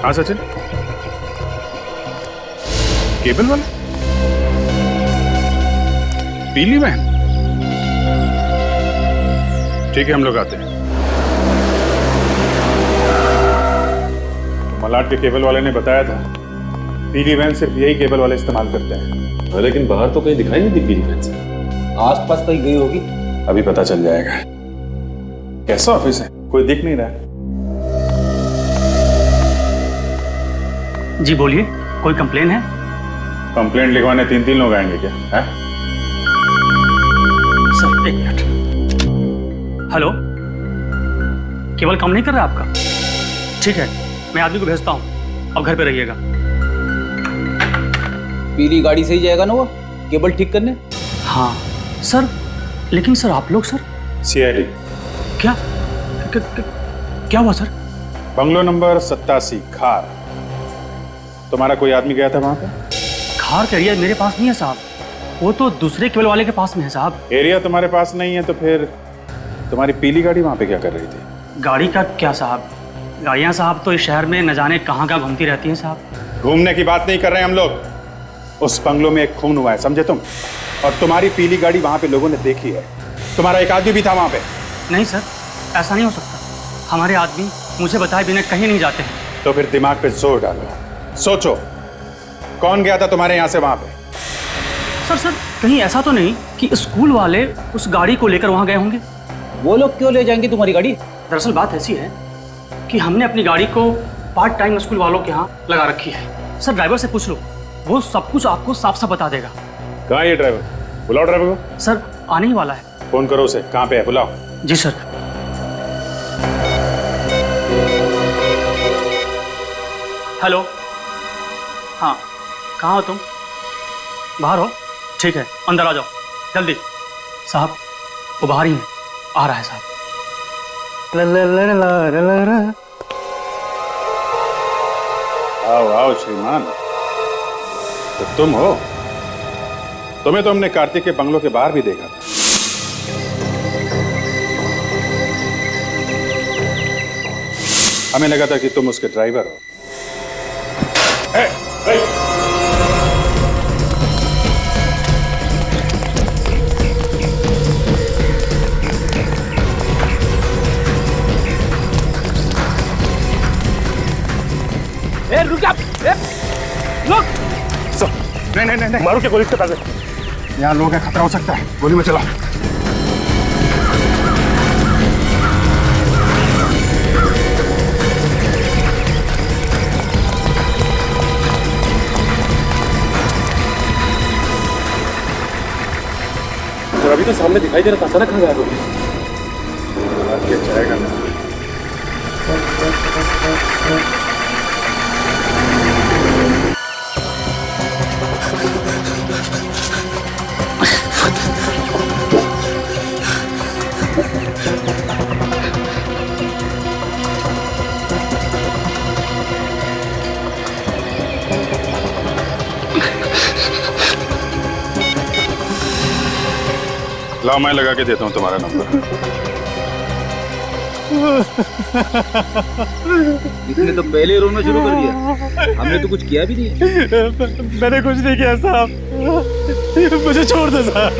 हाँ सचिन, केबल वाला पीली वैन? ठीक है, हम लोग आते हैं। मलाड के केबल वाले ने बताया था पीली वैन सिर्फ यही केबल वाले इस्तेमाल करते हैं। लेकिन बाहर तो कहीं दिखाई नहीं दी पीली वैन से। आसपास कहीं गई होगी, अभी पता चल जाएगा। कैसा ऑफिस है? कोई दिख नहीं रहा। जी बोलिए, कोई कंप्लेन है? कंप्लेंट लिखवाने 3-3 लोग आएंगे क्या? है? सर एक मिनट। हेलो, केबल काम नहीं कर रहा आपका? ठीक है, मैं आदमी को भेजता हूँ, अब घर पे रहिएगा। पीली गाड़ी से ही जाएगा ना वो? केबल ठीक करने? हाँ सर, लेकिन सर आप लोग सर सीआईडी। क्या क्या हुआ सर? बंगलो नंबर 87 खार। तुम्हारा कोई आदमी गया था वहां पे? खार का एरिया मेरे पास नहीं है साहब, वो तो दूसरे केबल वाले के पास में है साहब। एरिया तुम्हारे पास नहीं है तो फिर तुम्हारी पीली गाड़ी वहां पे क्या कर रही थी? गाड़ी का क्या साहब, गाड़ियाँ साहब तो इस शहर में न जाने कहाँ कहाँ घूमती रहती हैं साहब। घूमने की बात नहीं कर रहे हैं हम लोग। उस बंगलो में एक खून हुआ है, समझे तुम? और तुम्हारी पीली गाड़ी वहां पे लोगों ने देखी है। तुम्हारा एक आदमी भी था वहां पे। नहीं सर, ऐसा नहीं हो सकता। हमारे आदमी मुझे बताए बिना कहीं नहीं जाते हैं। तो फिर दिमाग पे जोर डालो, सोचो कौन गया था तुम्हारे यहाँ से वहां पे? सर कहीं ऐसा तो नहीं कि स्कूल वाले उस गाड़ी को लेकर वहां गए होंगे? वो लोग क्यों ले जाएंगे तुम्हारी गाड़ी? दरअसल बात ऐसी है कि हमने अपनी गाड़ी को पार्ट टाइम स्कूल वालों के यहाँ लगा रखी है। सर ड्राइवर से पूछ लो, वो सब कुछ आपको साफ साफ बता देगा। कहाँ है ये ड्राइवर? बुलाओ ड्राइवर को। सर आने ही वाला है। फोन करो उसे, कहाँ पे है बुलाओ। जी सर। हेलो, हाँ कहाँ हो तुम? बाहर हो? ठीक है अंदर आ जाओ जल्दी। साहब वो बाहर ही है, आ रहा है साहब। आओ आओ श्रीमान, तो तुम हो? तुम्हें तो हमने कार्तिक के बंगलों के बाहर भी देखा था। हमें लगा था कि तुम उसके ड्राइवर हो। ए, ए। रुक जा, रुक। नहीं, मारो क्या गोली के ताज़े। यहाँ लोगों का खतरा हो सकता है, गोली में चला। तो अभी तो सामने दिखाई दे रहा था, अचानक कहाँ गायब हो गई? जाएगा ना। लाओ मैं लगा के देता हूँ तुम्हारा नंबर। इसने तो पहले रोना शुरू कर दिया, हमने तो कुछ किया भी नहीं। मैंने कुछ नहीं किया साहब, मुझे छोड़ दो साहब।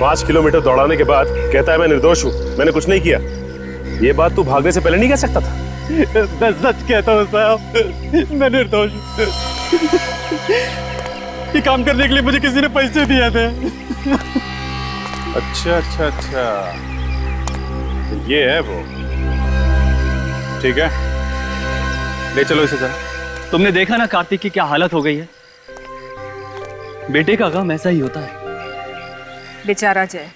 5 किलोमीटर दौड़ाने के बाद कहता है मैं निर्दोष हूँ, मैंने कुछ नहीं किया। ये बात तू भागने से पहले नहीं कह सकता था? मैं सच कहता हूँ साहब, मैं निर्दोष हूँ। ये काम करने के लिए मुझे किसी ने पैसे दिए थे। अच्छा, तो ये है वो। ठीक है, ले चलो इसे जरा। तुमने देखा ना कार्तिक की क्या हालत हो गई है। बेटे का गम ऐसा ही होता है। बेचारा जय,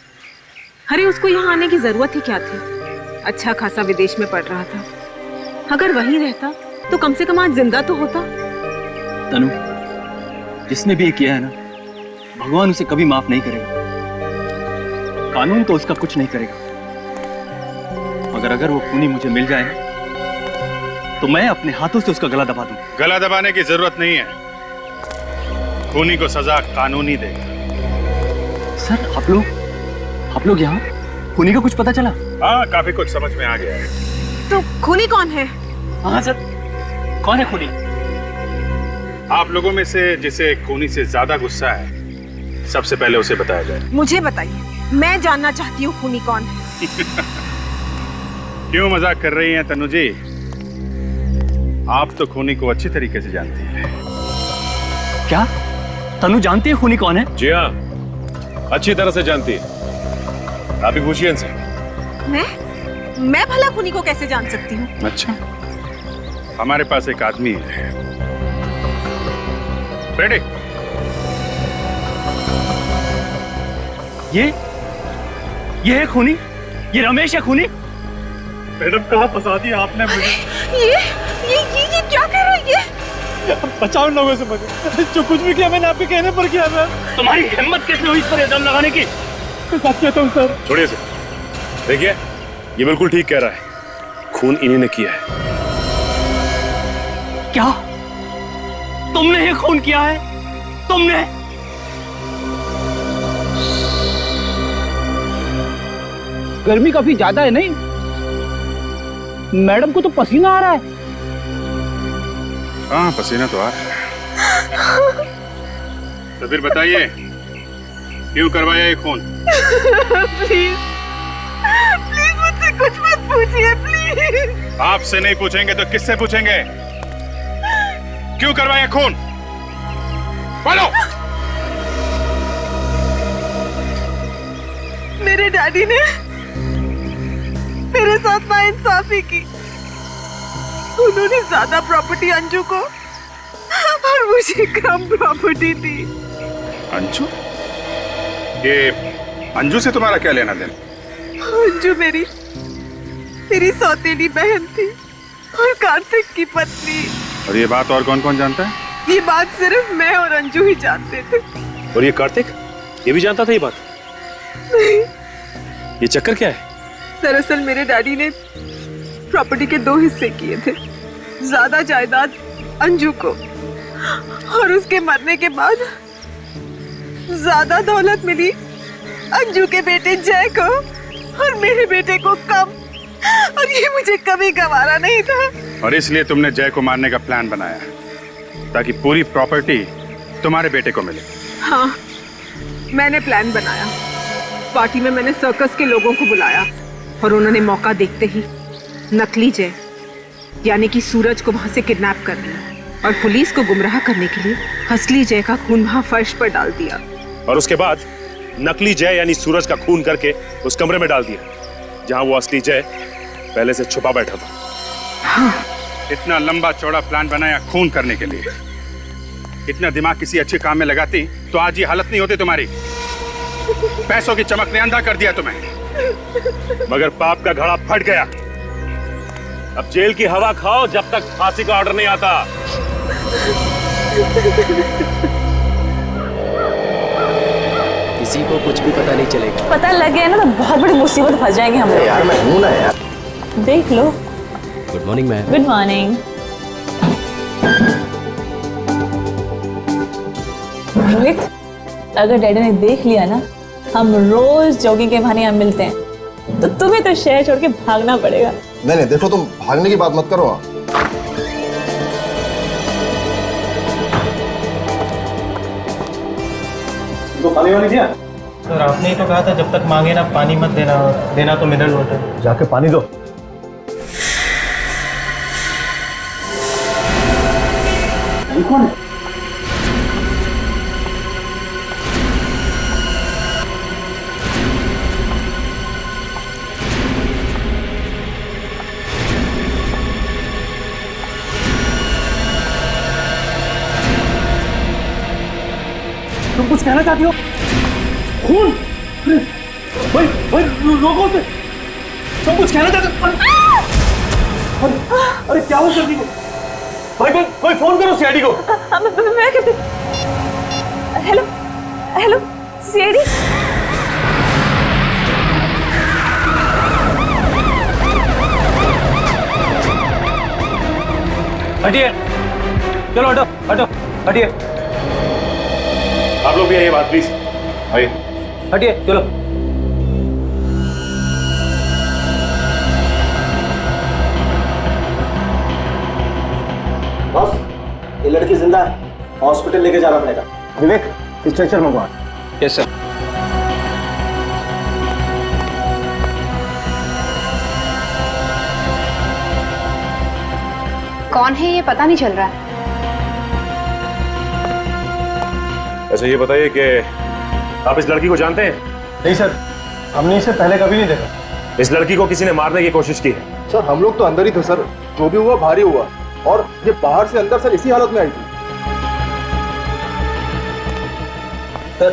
अरे उसको यहाँ आने की जरूरत ही क्या थी? अच्छा खासा विदेश में पढ़ रहा था, अगर वहीं रहता तो कम से कम आज जिंदा तो होता। तनु, जिसने भी ये किया है ना, भगवान उसे कभी माफ नहीं करेगा। कानून तो उसका कुछ नहीं करेगा, मगर अगर वो खूनी मुझे मिल जाए तो मैं अपने हाथों से उसका गला दबा दूं। गला दबाने की जरूरत नहीं है, खूनी को सजा कानून ही देगा। सर आप लोग यहाँ? खूनी का कुछ पता चला? हाँ, काफी कुछ समझ में आ गया है। तो खूनी कौन है? हाँ सर, कौन है खूनी? आप लोगों में से जिसे खूनी से ज्यादा गुस्सा है, सबसे पहले उसे बताया जाए। मुझे बताइए, मैं जानना चाहती हूँ खूनी कौन है। क्यों मजाक कर रही हैं तनु जी? आप तो खूनी को अच्छी तरीके से जानती हैं। क्या तनु जानती है खूनी कौन है? जी हाँ, अच्छी तरह से जानती है। आप ही पूछिए इनसे। मैं भला खूनी को कैसे जान सकती हूँ? अच्छा, हमारे पास एक आदमी है। रेडी? ये है खूनी? ये रमेश है खूनी? मैडम कहाँ फंसा दिया आपने मुझे? ये क्या कर रही है? बचाओ लोगों से मुझे। जो कुछ भी किया मैंने आपके कहने पर किया था। तुम्हारी हिम्मत कैसे हुई इस पर इल्जाम लगाने की? सच कहता हूँ सर। छोड़िए इसे। देखिए ये बिल्कुल ठीक कह रहा है, खून इन्हीं ने किया है। क्या तुमने ये खून किया है? तुमने? गर्मी काफी ज्यादा है नहीं? मैडम को तो पसीना आ रहा है। हाँ पसीना तो आ रहा है। तो फिर बताइए क्यों करवाया ये खून? प्लीज प्लीज मुझसे कुछ मत पूछिए प्लीज। आपसे नहीं पूछेंगे तो किससे पूछेंगे? क्यों करवाया खून? बोलो। मेरे डैडी ने मेरे साथ नाइंसाफी की। उन्होंने ज्यादा प्रॉपर्टी अंजू को और मुझे कम प्रॉपर्टी दी। अंजू? ये अंजू से तुम्हारा क्या लेना देना? अंजू मेरी सौतेली बहन थी और कार्तिक की पत्नी। और ये बात और कौन कौन जानता है? ये बात सिर्फ मैं और अंजू ही जानते थे। और ये कार्तिक ये भी जानता था ये बात? नहीं। ये चक्कर क्या है? दरअसल मेरे डैडी ने प्रॉपर्टी के 2 हिस्से किए थे। ज्यादा जायदाद अंजू को और उसके मरने के बाद ज्यादा दौलत मिली अंजू के बेटे जय को और मेरे बेटे को कम। और ये मुझे कभी गवारा नहीं था। और इसलिए तुमने जय को मारने का प्लान बनाया ताकि पूरी प्रॉपर्टी तुम्हारे बेटे को मिले। हाँ मैंने प्लान बनाया। पार्टी में मैंने सर्कस के लोगों को बुलाया और उन्होंने मौका देखते ही नकली जय यानी कि सूरज को वहां से किडनैप कर लिया और पुलिस को गुमराह करने के लिए असली जय का खून वहां फर्श पर डाल दिया। और उसके बाद नकली जय यानी सूरज का खून करके उस कमरे में डाल दिया जहां वो असली जय पहले से छुपा बैठा था। हाँ। इतना लंबा चौड़ा प्लान बनाया खून करने के लिए। इतना दिमाग किसी अच्छे काम में लगाती तो आज ये हालत नहीं होती तुम्हारी। पैसों की चमक ने अंधा कर दिया तुम्हें। मगर पाप का घड़ा फट गया। अब जेल की हवा खाओ जब तक फांसी का ऑर्डर नहीं आता। किसी को कुछ भी पता नहीं चलेगा। पता लग गया ना तो बहुत बड़ी मुसीबत फंस जाएंगे हम लोग। यार मैं हूं ना यार। देख लो। Good morning ma'am. Good morning. Rohit अगर डैडी ने देख लिया ना हम रोज जॉगिंग के बहाने यहाँ मिलते हैं तो तुम्हें तो शहर छोड़ के भागना पड़ेगा। नहीं देखो तुम भागने की बात मत करो। तो पानी वाली दिया? सर आपने ही तो कहा था जब तक मांगे ना पानी मत देना, देना तो मिनरल वाटर। जाके पानी दो। कौन है? तुम कुछ कहना चाहती हो? खून? भाई भाई लोगों से तुम कुछ कहना चाहते हो? अरे क्या हो जल्दी को? भाई कोई फोन करो सीआईडी को। मैं कहती। Hello hello CID. हटिए, चलो हटो हटो हटिए। आप लोग भी आइए बात प्लीज। आइए। हटिए चलो। बॉस ये लड़की जिंदा है, हॉस्पिटल लेके जाना पड़ेगा। विवेक स्ट्रेचर मंगवा। Yes sir. कौन है ये पता नहीं चल रहा है। अच्छा ये बताइए कि आप इस लड़की को जानते हैं? नहीं सर, हमने इसे पहले कभी नहीं देखा। इस लड़की को किसी ने मारने की कोशिश की है। सर हम लोग तो अंदर ही थे सर, जो भी हुआ भारी हुआ और ये बाहर से अंदर सर इसी हालत में आई थी। सर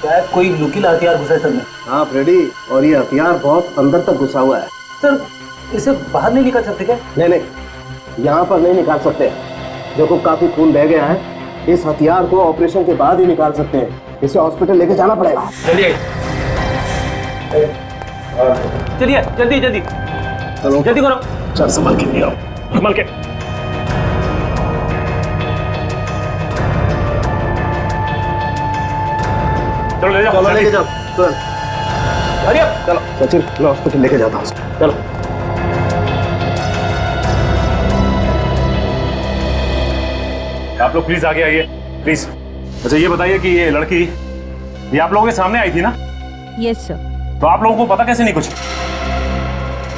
शायद कोई नुकीला हथियार घुसा है सर में। हाँ फ्रेडी, और ये हथियार बहुत अंदर तक घुसा हुआ है। सर इसे बाहर नहीं निकाल सकते क्या? नहीं नहीं, यहाँ पर नहीं निकाल सकते। देखो काफी खून बह गया है, इस हथियार को ऑपरेशन के बाद ही निकाल सकते हैं, इसे हॉस्पिटल लेके जाना पड़ेगा। चलिए चलिए, जल्दी जल्दी जल्दी करो। चल संभाल के ले आओ, संभाल के। चलो ले जाओ, चलो लेके जाओ तुरंत। अरे चलो सचिन, मैं हॉस्पिटल लेके जाता हूँ। चलो आप लोग प्लीज आगे आइए, प्लीज। अच्छा ये बताइए कि ये लड़की ये आप लोगों के सामने आई थी ना? Yes sir. तो आप लोगों को पता कैसे नहीं कुछ?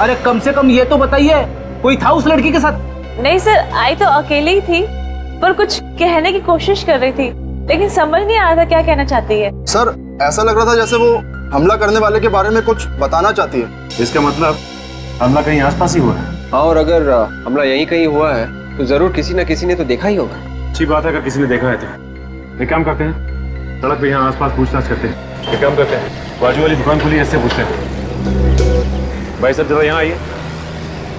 अरे कम से कम ये तो बताइए, कोई था उस लड़की के साथ? नहीं सर, आई तो अकेले ही थी, पर कुछ कहने की कोशिश कर रही थी, लेकिन समझ नहीं आ रहा था क्या कहना चाहती है। सर ऐसा लग रहा था जैसे वो हमला करने वाले के बारे में कुछ बताना चाहती है। इसका मतलब हमला कहीं आसपास ही हुआ है। हाँ, और अगर हमला यहीं कहीं हुआ है तो जरूर किसी न किसी ने तो देखा ही होगा। अच्छी बात है अगर किसी ने देखा है तो। एक काम करते हैं, सड़क पे यहाँ आसपास पूछताछ करते हैं। एक काम करते हैं, बाजू वाली दुकान खुली है, इससे पूछते हैं। भाई साहब जरा यहाँ आइए।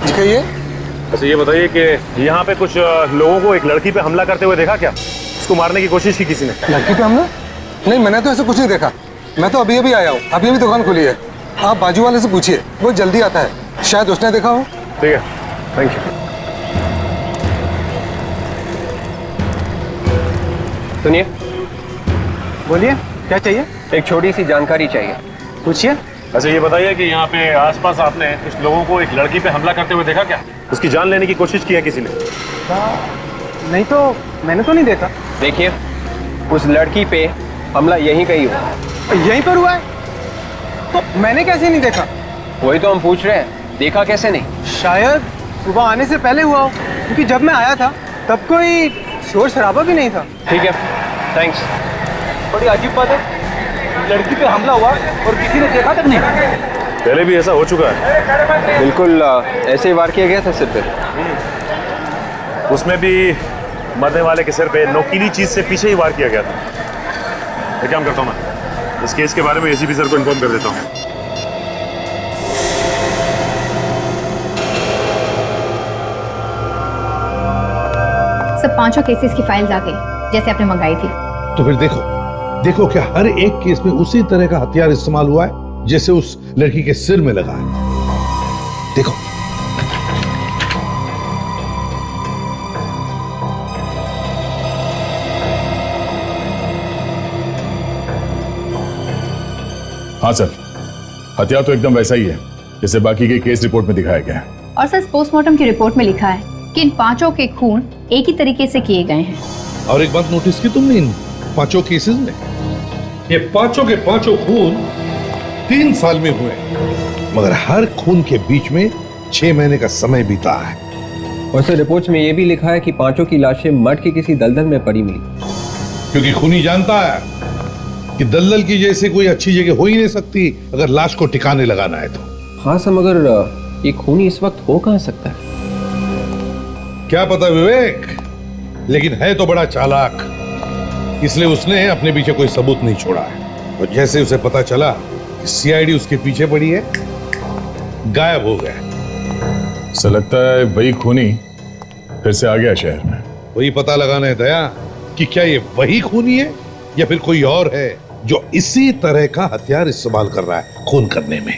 दिखाइए। अच्छा ये बताइए कि यहाँ पे कुछ लोगों को एक लड़की पे हमला करते हुए देखा क्या? उसको मारने की कोशिश की किसी ने? लड़की पे हमला? नहीं, मैंने तो ऐसा कुछ नहीं देखा। मैं तो अभी अभी आया हूँ, अभी अभी दुकान खुली है। आप बाजू वाले से पूछिए, वो जल्दी आता है, शायद उसने देखा हो। ठीक है, थैंक यू। सुनिए। बोलिए, क्या चाहिए? एक छोटी सी जानकारी चाहिए। पूछिए। अच्छा ये बताइए कि यहाँ पे आसपास आपने कुछ लोगों को एक लड़की पे हमला करते हुए देखा क्या? उसकी जान लेने की कोशिश की है किसी ने? नहीं तो मैंने तो नहीं देखा। देखिए, उस लड़की पे हमला यहीं कहीं हुआ। यहीं पर हुआ है? तो मैंने कैसे नहीं देखा? वही तो हम पूछ रहे हैं, देखा कैसे नहीं? शायद सुबह आने से पहले हुआ हो, क्योंकि जब मैं आया था तब कोई शोर शराबा भी नहीं था। ठीक है, थैंक्स। बड़ी अजीब बात है, लड़की पे हमला हुआ और किसी ने देखा तक नहीं। पहले भी ऐसा हो चुका है। बिल्कुल ऐसे ही वार किया गया था सिर पे। उसमें भी मरने वाले के सिर पे नोकीली चीज से पीछे ही वार किया गया था। एक काम करता हूँ, मैं इस केस के बारे में एसीपी सर को इन्फॉर्म कर देता हूँ। सब 5 केसेस की फाइल्स आ गई जैसे आपने मंगाई थी। तो फिर देखो क्या हर एक केस में उसी तरह का हथियार इस्तेमाल हुआ है जैसे उस लड़की के सिर में लगा है। देखो हाँ सर, हथियार तो एकदम वैसा ही है जैसे बाकी के केस रिपोर्ट में दिखाया गया है। और सर पोस्टमार्टम की रिपोर्ट में लिखा है कि इन 5 के खून एक ही तरीके से किए गए हैं। और एक बात नोटिस की तुमने इन 5 केसेस में, ये 5 के 5 खून 3 साल में हुए, मगर हर खून के बीच में 6 महीने का समय बीता है। और सर रिपोर्ट्स में ये भी लिखा है कि 5 की लाशें मठ के किसी दलदल में पड़ी मिली, क्योंकि खूनी जानता है कि दलदल की जैसे कोई अच्छी जगह हो ही नहीं सकती अगर लाश को ठिकाने लगाना है तो। हाँ सर, मगर ये खूनी इस वक्त हो कहाँ सकता है? क्या पता विवेक, लेकिन है तो बड़ा चालाक, इसलिए उसने अपने पीछे कोई सबूत नहीं छोड़ा है। और जैसे उसे पता चला कि सीआईडी उसके पीछे पड़ी है, गायब हो गया। ऐसा लगता है वही खूनी फिर से आ गया शहर में। वही पता लगाना है दया कि क्या ये वही खूनी है या फिर कोई और है जो इसी तरह का हथियार इस्तेमाल कर रहा है खून करने में।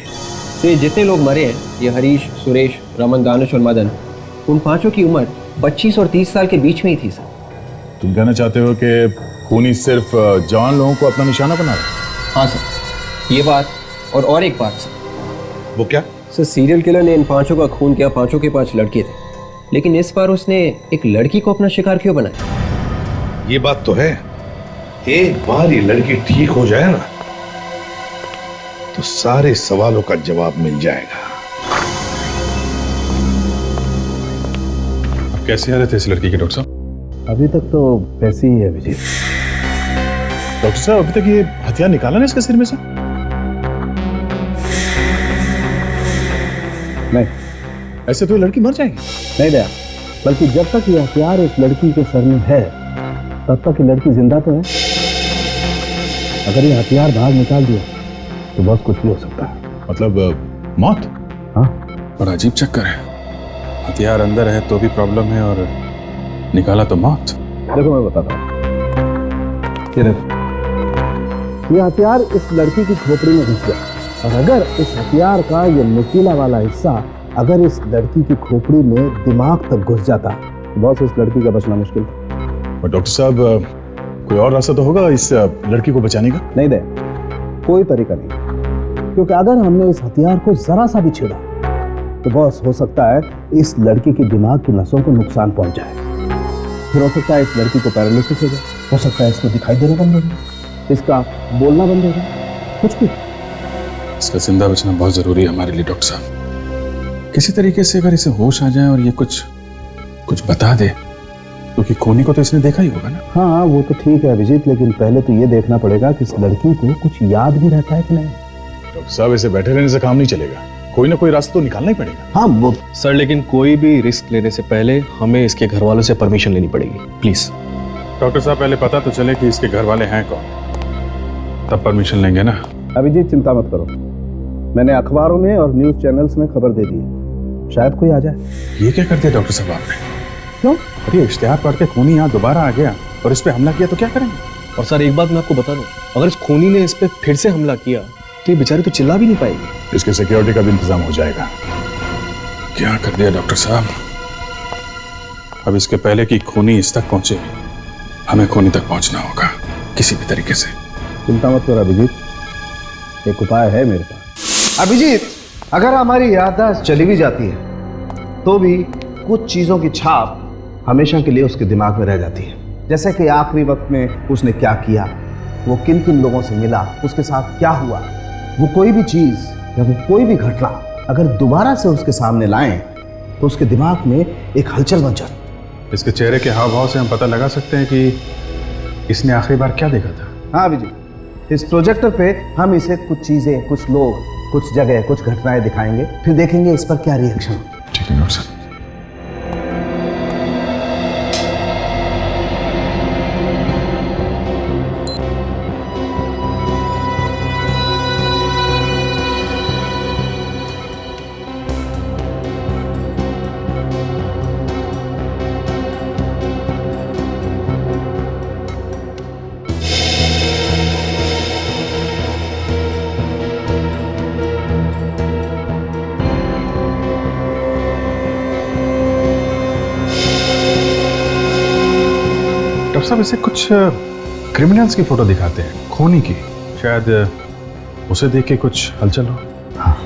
तो जितने लोग मरे हैं, ये हरीश, सुरेश, रमन, दानिश और मदन, उन 5 की उम्र 25 और 30 साल के बीच में ही थी सर। तुम कहना चाहते हो कि खूनी सिर्फ जवान लोगों को अपना निशाना बना रहा है? हाँ सर, ये बात और एक बात सर। वो क्या? सर सीरियल किलर ने इन 5 का खून किया, 5 के 5 लड़के थे, लेकिन इस बार उसने एक लड़की को अपना शिकार क्यों बनाया? ये बात तो है, एक बार ये लड़की ठीक हो जाए ना तो सारे सवालों का जवाब मिल जाएगा। आप कैसे आ रहे थे इस लड़की के डॉक्टर साहब? अभी तक तो वैसे ही है विजय। डॉक्टर साहब अभी तक ये हथियार निकाला ना इसके सिर में से? नहीं, ऐसे तो ये लड़की मर जाएगी। नहीं दया, बल्कि जब तक ये हथियार इस लड़की के सर में है तब तक ये लड़की जिंदा तो है। अगर ये हथियार बाहर निकाल दिया तो बहुत कुछ भी हो सकता है। मतलब मौत? हाँ, बड़ा अजीब चक्कर है। हथियार अंदर है तो भी प्रॉब्लम है और निकाला तो मौत। देखो मैं बताता हूँ, ये देखो, ये हथियार इस लड़की की खोपड़ी में घुस गया, और अगर इस हथियार का ये नुकीला वाला हिस्सा अगर इस लड़की की खोपड़ी में दिमाग तक घुस जाता तो बॉस इस लड़की का बचना मुश्किल था। और डॉक्टर साहब, कोई और रास्ता तो होगा इस लड़की को बचाने का? नहीं दे, कोई तरीका नहीं, क्योंकि अगर हमने इस हथियार को जरा सा भी छेड़ा तो बॉस हो सकता है इस लड़की के दिमाग की नसों को नुकसान पहुंच जाए। फिर हो सकता है इस लड़की को पैरालिसिस हो जाए, हो सकता है इसको दिखाई देना बंद हो जाए, इसका बोलना बंद हो जाए, कुछ भी। इसका जिंदा बचना बहुत जरूरी है हमारे लिए डॉक्टर साहब। किसी तरीके से अगर इसे होश आ जाए और ये कुछ बता दे, क्योंकि खूनी को तो इसने देखा ही होगा ना। हाँ वो तो ठीक है अभिजीत, लेकिन पहले तो ये देखना पड़ेगा कि इस लड़की को कुछ याद भी रहता है कि नहीं। डॉक्टर साहब, ऐसे बैठे रहने से काम नहीं चलेगा, कोई ना कोई रास्ता तो निकालना ही पड़ेगा। हाँ वो सर, लेकिन कोई भी रिस्क लेने से पहले हमें इसके घर वालों से परमिशन लेनी पड़ेगी, प्लीज। डॉक्टर साहब, पहले पता तो चले कि इसके घर वाले हैं कौन, तब परमिशन लेंगे ना। अभिजीत चिंता मत करो, मैंने अखबारों में और न्यूज चैनल्स में खबर दे दी है, शायद कोई आ जाए। ये क्या कर दिया डॉक्टर साहब आपने? क्यों? अरे इश्तिहार पढ़ के खूनी यहाँ दोबारा आ गया और इस पे हमला किया तो क्या करेंगे? और सर एक बात मैं आपको बता दूं, अगर इस खूनी ने इस पे फिर से हमला किया तो ये बेचारी तो चिल्ला भी नहीं पाएगी। इसके सिक्योरिटी का भी इंतजाम हो जाएगा। क्या कर दिया डॉक्टर साहब? अब इसके पहले कि खूनी इस तक पहुंचे, हमें खूनी तक पहुंचना होगा किसी भी तरीके से। चिंता मत करो अभिजीत, एक उपाय है मेरे पास। अभिजीत, अगर हमारी याददाश्त चली भी जाती है तो भी कुछ चीजों की छाप हमेशा के लिए उसके दिमाग में रह जाती है, जैसे कि आखिरी वक्त में उसने क्या किया, वो किन किन लोगों से मिला, उसके साथ क्या हुआ। वो कोई भी चीज या वो कोई भी घटना अगर दोबारा से उसके सामने लाएं तो उसके दिमाग में एक हलचल बन जाती। इसके चेहरे के हाव भाव से हम पता लगा सकते हैं कि इसने आखिरी बार क्या देखा था। हाँ अभिजीत, इस प्रोजेक्टर पे हम इसे कुछ चीजें, कुछ लोग, कुछ जगह, कुछ घटनाएं दिखाएंगे, फिर देखेंगे इस पर क्या रिएक्शन। ठीक है डॉक्टर साहब। डॉक्टर साहब, इसे कुछ क्रिमिनल्स की फोटो दिखाते हैं, खूनी की, शायद उसे देख के कुछ हलचल हो। हाँ।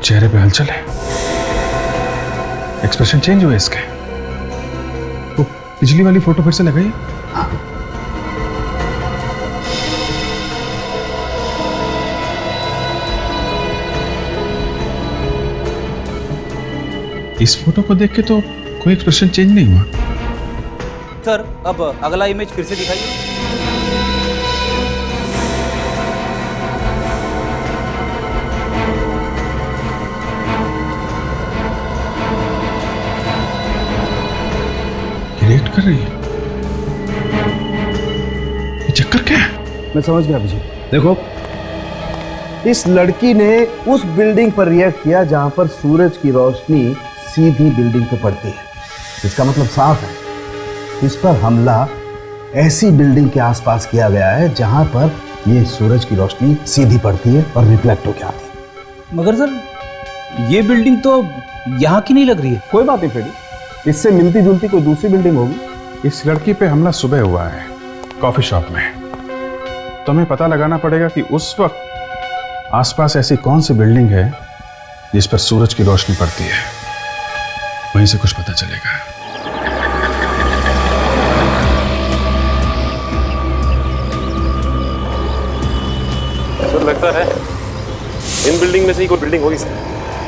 चेहरे पे हलचल है, एक्सप्रेशन चेंज हुए इसके। वो पिछली वाली फोटो फिर से लगाइए। इस फोटो को देख के तो कोई एक्सप्रेशन चेंज नहीं हुआ। सर अब अगला इमेज फिर से दिखाइए। रिएक्ट कर रही है, ये चक्कर क्या है? मैं समझ गया अभिजीत। देखो, इस लड़की ने उस बिल्डिंग पर रिएक्ट किया जहां पर सूरज की रोशनी सीधी बिल्डिंग पे पड़ती है। इसका मतलब साफ है, इस पर हमला ऐसी बिल्डिंग के आसपास किया गया है जहां पर ये सूरज की रोशनी सीधी पड़ती है और रिफ्लेक्ट होकर आती है। मगर सर, ये बिल्डिंग तो यहाँ की नहीं लग रही है। कोई बात नहीं फ्रेडी, इससे मिलती जुलती कोई दूसरी बिल्डिंग होगी। इस लड़की पे हमला सुबह हुआ है कॉफी शॉप में, तो हमें पता लगाना पड़ेगा कि उस वक्त आसपास ऐसी कौन सी बिल्डिंग है जिस पर सूरज की रोशनी पड़ती है, वहीं से कुछ पता चलेगा। सर लगता है इन बिल्डिंग में से ही कोई बिल्डिंग होगी सर।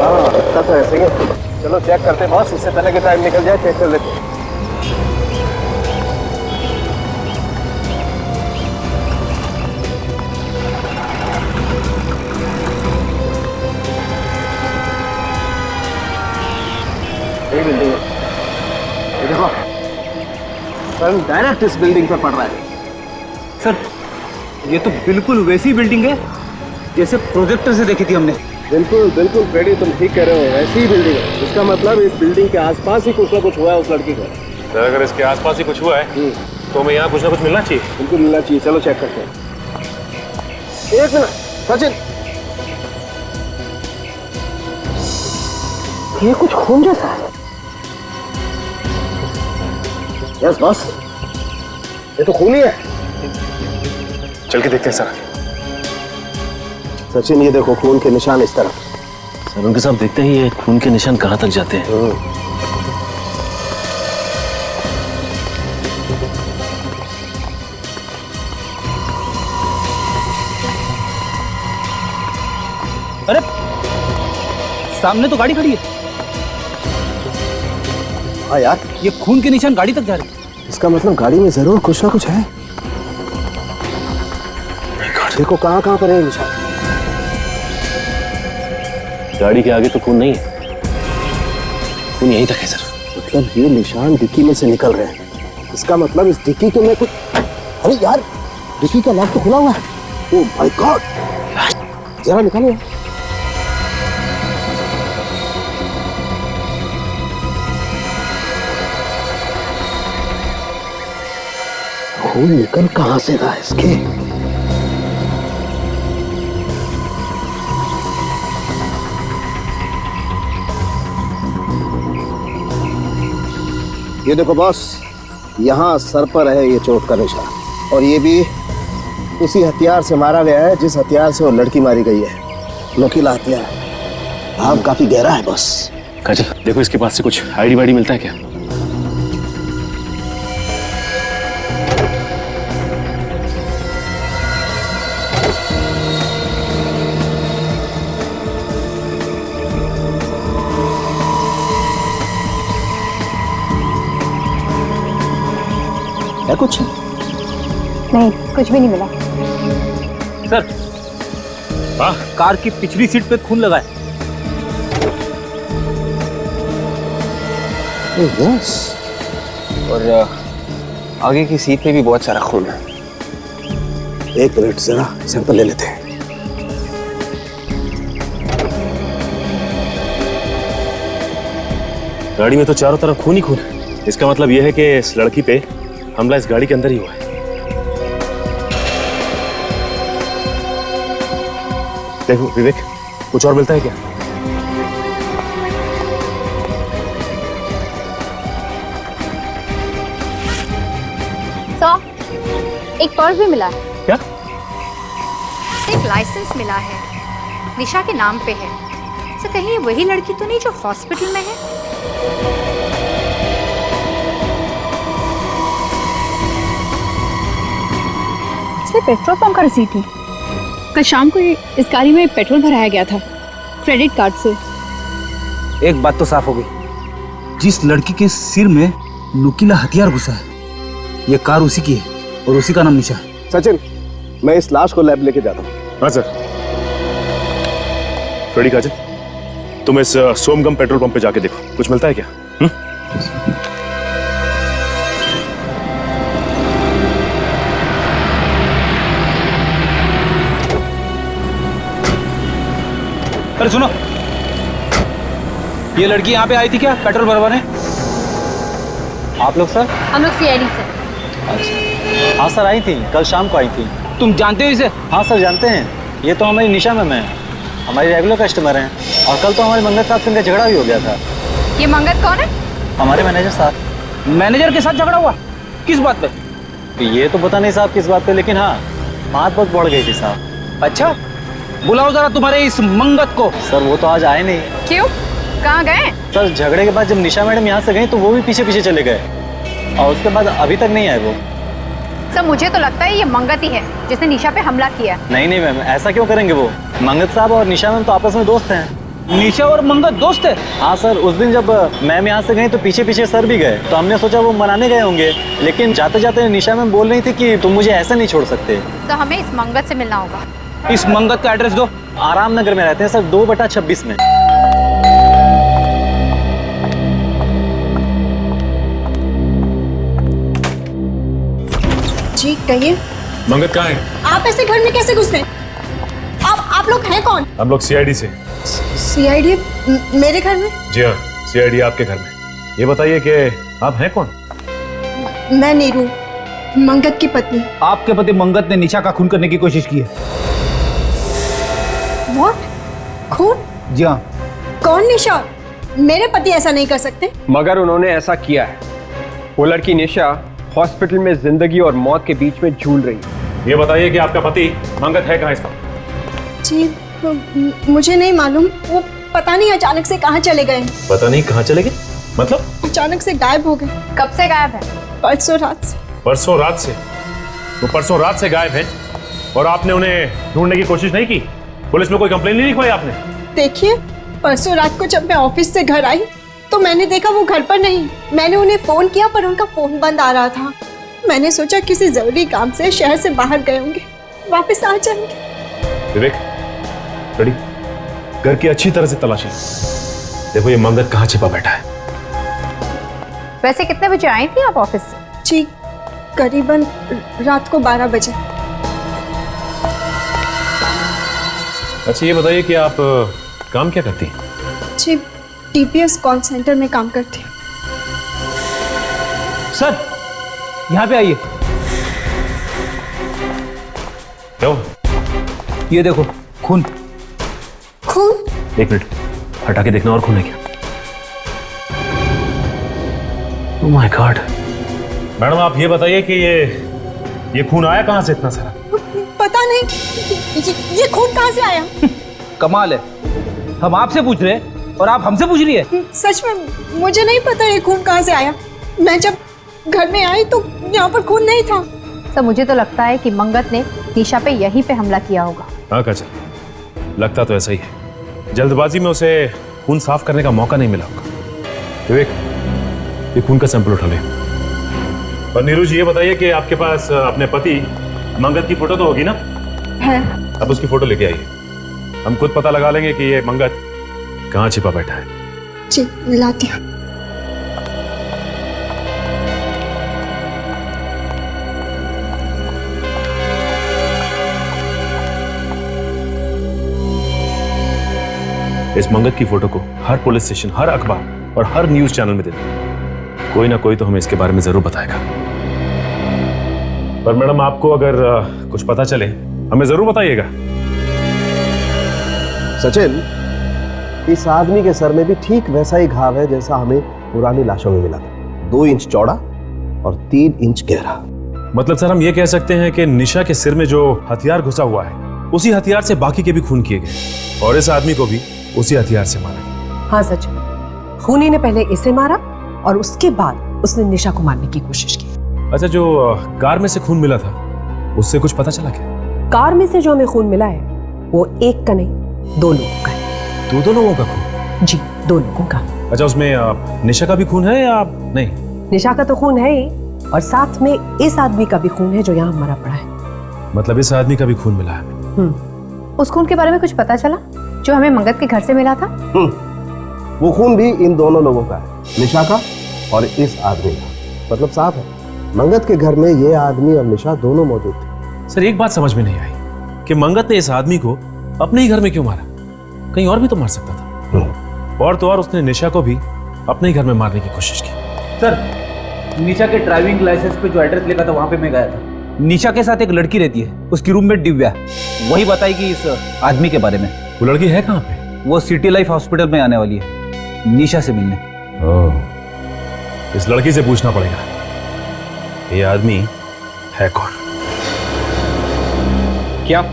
हाँ लगता तो ऐसे ही। चलो चेक करते हैं बॉस, इससे पहले कि टाइम निकल जाए, चेक कर लेते हैं। बिल्डिंग है। ये देखो, सन डायरेक्ट इस बिल्डिंग पर पड़ रहा है। सर ये तो बिल्कुल वैसी बिल्डिंग है जैसे प्रोजेक्टर से देखी थी हमने। बिल्कुल बिल्कुल फ्रेडी, तुम ठीक कह रहे हो, ऐसी ही बिल्डिंग है। इसका मतलब इस बिल्डिंग के आसपास ही कुछ ना कुछ हुआ है उस लड़की को। सर अगर इसके आसपास ही कुछ हुआ है तो हमें यहाँ कुछ ना कुछ मिलना चाहिए। बिल्कुल मिलना चाहिए, चलो चेक करते हैं। एक मिनट सचिन, ये कुछ खून जैसा है। यस बॉस, ये तो खून ही है। चल के देखते हैं सर। सचिन ये देखो खून के निशान इस तरफ। सर उनके साथ देखते ही ये खून के निशान कहाँ तक जाते हैं। अरे सामने तो गाड़ी खड़ी है। हाँ यार, ये खून के निशान गाड़ी तक जा रहे हैं। इसका मतलब गाड़ी में जरूर कुछ ना कुछ है। देखो कहाँ कहाँ पर है निशान। गाड़ी के आगे तो खून नहीं है, खून यहीं तक है सर। मतलब ये निशान डिक्की में से निकल रहे हैं। इसका मतलब इस डिक्की के में कुछ, अरे यार डिक्की का लॉक तो खुला हुआ है। ओह माय गॉड, जरा निकालो। खून निकल कहां से रहा है इसके? ये देखो बॉस, यहाँ सर पर है ये चोट का निशान, और ये भी उसी हथियार से मारा गया है जिस हथियार से वो लड़की मारी गई है। नुकीला हथियार। घाव काफी गहरा है बॉस। काजल देखो इसके पास से कुछ आईडी वाईडी मिलता है क्या? है कुछ? नहीं, कुछ भी नहीं मिला। सर कार की पिछली सीट पे खून लगा है। यस, और आगे की सीट पे भी बहुत सारा खून है। एक मिनट जरा सैंपल ले लेते हैं। गाड़ी में तो चारों तरफ खून ही खून है। इसका मतलब यह है कि इस लड़की पे हमला इस गाड़ी के अंदर ही हुआ है। देखो विवेक, कुछ और मिलता है क्या? एक पर्स भी मिला है। क्या? एक लाइसेंस मिला है, निशा के नाम पे है। तो कहीं वही लड़की तो नहीं जो हॉस्पिटल में है? इसमें पेट्रोल पंप का रसीद है। कल शाम को इस गाड़ी में पेट्रोल भराया गया था क्रेडिट कार्ड से। एक बात तो साफ हो गई, जिस लड़की के सिर में नुकीला हथियार घुसा है ये कार उसी की है और उसी का नाम निशा है। सचिन, मैं इस लाश को लैब लेके जाता हूँ। हाँ सर। फ्रेडी, काजल तुम इस सोमगम पेट्रोल पंप पे जाके देखो, कुछ मिलता है क्या? अरे सुनो, ये लड़की यहाँ पे आई थी क्या पेट्रोल भरवाने? आप लोग सर? हम लोग सीआईडी से। हाँ सर, आई थी, कल शाम को आई थी। तुम जानते हो इसे? हाँ सर जानते हैं, ये तो हमारी निशा मैम है, हमारी रेगुलर कस्टमर हैं। और कल तो हमारे मंगत साहब से इनका झगड़ा भी हो गया था। ये मंगत कौन है? हमारे मैनेजर साहब। मैनेजर के साथ झगड़ा हुआ? किस बात पे? ये तो पता नहीं साहब किस बात पे, लेकिन हाँ बात बहुत बढ़ गई थी साहब। अच्छा, बुलाओ जरा तुम्हारे इस मंगत को। सर वो तो आज आए नहीं। क्यों, कहाँ गए? सर झगड़े के बाद जब निशा मैडम यहाँ से गई तो वो भी पीछे पीछे चले गए, और उसके बाद अभी तक नहीं आए वो। सर मुझे तो लगता है ये मंगत ही है जिसने निशा पे हमला किया। नहीं नहीं मैम, ऐसा क्यों करेंगे वो? मंगत साहब और निशा मैम तो आपस में दोस्त हैं। निशा और मंगत दोस्त है? हाँ सर, उस दिन जब मैम यहाँ से गई तो पीछे पीछे सर भी गए, तो हमने सोचा वो मनाने गए होंगे, लेकिन जाते जाते निशा मैम बोल रही थी कि तुम मुझे ऐसे नहीं छोड़ सकते। तो हमें इस मंगत से मिलना होगा। इस मंगत का एड्रेस दो। आराम नगर में रहते हैं सर, 2/26 में। कहिए, मंगत कहाँ है? आप ऐसे घर में कैसे घुसे? आप लोग हैं कौन? हम लोग सीआईडी से। सीआईडी मेरे घर में? जी हाँ, सीआईडी आपके घर में। ये बताइए कि आप हैं कौन? मैं नीरू, मंगत की पत्नी। आपके पति मंगत ने निशा का खून करने की कोशिश की है। What? खून? जी हाँ। कौन निशा? मेरे पति ऐसा नहीं कर सकते। मगर उन्होंने ऐसा किया है। वो लड़की निशा हॉस्पिटल में जिंदगी और मौत के बीच में झूल रही है। ये बताइए कि आपका पति मंगत है कहाँ इस वक्त? जी मुझे नहीं मालूम, वो पता नहीं अचानक से कहाँ चले गए। पता नहीं कहाँ चले गए? मतलब? अचानक से गायब हो गए। कब से गायब है? परसों रात से। परसों रात से? वो परसों रात से गायब है और आपने उन्हें ढूंढने की कोशिश नहीं की? पुलिस में कोई कंप्लेन नहीं लिखवाई आपने? देखिए, परसों रात को जब मैं ऑफिस से घर आई तो मैंने देखा वो घर पर नहीं। मैंने उन्हें फोन किया पर उनका फोन बंद आ रहा था। मैंने सोचा किसी जरूरी काम से शहर से बाहर गए होंगे, वापस आ जाएंगे। विवेक, रेडी? घर की अच्छी तरह से तलाशी। देखो ये मंगत कहाँ छिपा बैठा है। वैसे कितने बजे आई थी आप ऑफिस से? जी करीबन रात को 12 बजे। अच्छा ये बताइए कि आप काम क्या करती हैं? जी टीपीएस कॉल सेंटर में काम करती हूँ। सर यहाँ पे आइए। क्या हुआ? ये देखो खून। खून? एक मिनट हटा के देखना, और खून है क्या? Oh my God. मैडम आप ये बताइए कि ये खून आया कहाँ से इतना सारा? पता नहीं, ये खून कहाँ से आया? कमाल है, हम आपसे पूछ रहे हैं और आप हमसे पूछ रही है। सच में मुझे नहीं पता ये खून कहाँ से आया। मैं जब घर में आई तो यहाँ पर खून नहीं था। सर मुझे तो लगता है कि मंगत ने निशा पे यहीं पे हमला किया होगा। हाँ काजल, लगता तो ऐसा ही है। जल्दबाजी में उसे खून साफ करने का मौका नहीं मिला होगा। विवेक, ये खून का सैंपल उठा ले। और नीरू जी ये बताइए कि आपके पास अपने पति मंगत की फोटो तो होगी ना? है। अब उसकी फोटो लेके आइए, हम खुद पता लगा लेंगे कि ये मंगत कहाँ छिपा बैठा है। जी लाती हूँ। इस मंगत की फोटो को हर पुलिस स्टेशन, हर अखबार और हर न्यूज चैनल में दे दो। कोई ना कोई तो हमें इसके बारे में जरूर बताएगा। पर मैडम आपको अगर कुछ पता चले हमें जरूर बताइएगा। सचिन, इस आदमी के सर में भी ठीक वैसा ही घाव है जैसा हमें पुरानी लाशों में मिला था। 2 इंच चौड़ा और 3 इंच गहरा। मतलब सर हम ये कह सकते हैं कि निशा के सिर में जो हथियार घुसा हुआ है उसी हथियार से बाकी के भी खून किए गए और इस आदमी को भी उसी हथियार से मारा गया। हाँ सचिन, खूनी ने पहले इसे मारा और उसके बाद उसने निशा को मारने की कोशिश की। अच्छा जो कार में से खून मिला था उससे कुछ पता चला क्या? कार में से जो हमें खून मिला है वो एक का नहीं 2 लोगों का है। 2 लोगों का खून? जी 2 लोगों का। अच्छा उसमें निशा का भी खून है या नहीं? निशा का तो खून है ही और साथ में इस आदमी का भी खून है जो यहाँ मरा पड़ा है। मतलब इस आदमी का भी खून मिला है? उस खून के बारे में कुछ पता चला जो हमें मंगत के घर से मिला था? वो खून भी इन दोनों लोगों का है, निशा का और इस आदमी का। मतलब साफ है, मंगत के घर में ये आदमी और निशा दोनों मौजूद थे। सर एक बात समझ में नहीं आई कि मंगत ने इस आदमी को अपने ही घर में क्यों मारा? कहीं और भी तो मार सकता था। और तो और उसने निशा को भी अपने ही घर में मारने की कोशिश की। सर निशा के ड्राइविंग लाइसेंस पे जो एड्रेस लिखा था वहां पे मैं गया था। निशा के साथ एक लड़की रहती है, उसकी रूममेट दिव्या, वही बताएगी इस आदमी के बारे में। वो लड़की है कहाँ पे? वो सिटी लाइफ हॉस्पिटल में आने वाली है निशा से मिलने। इस लड़की से पूछना पड़ेगा ये आदमी है कौन। क्या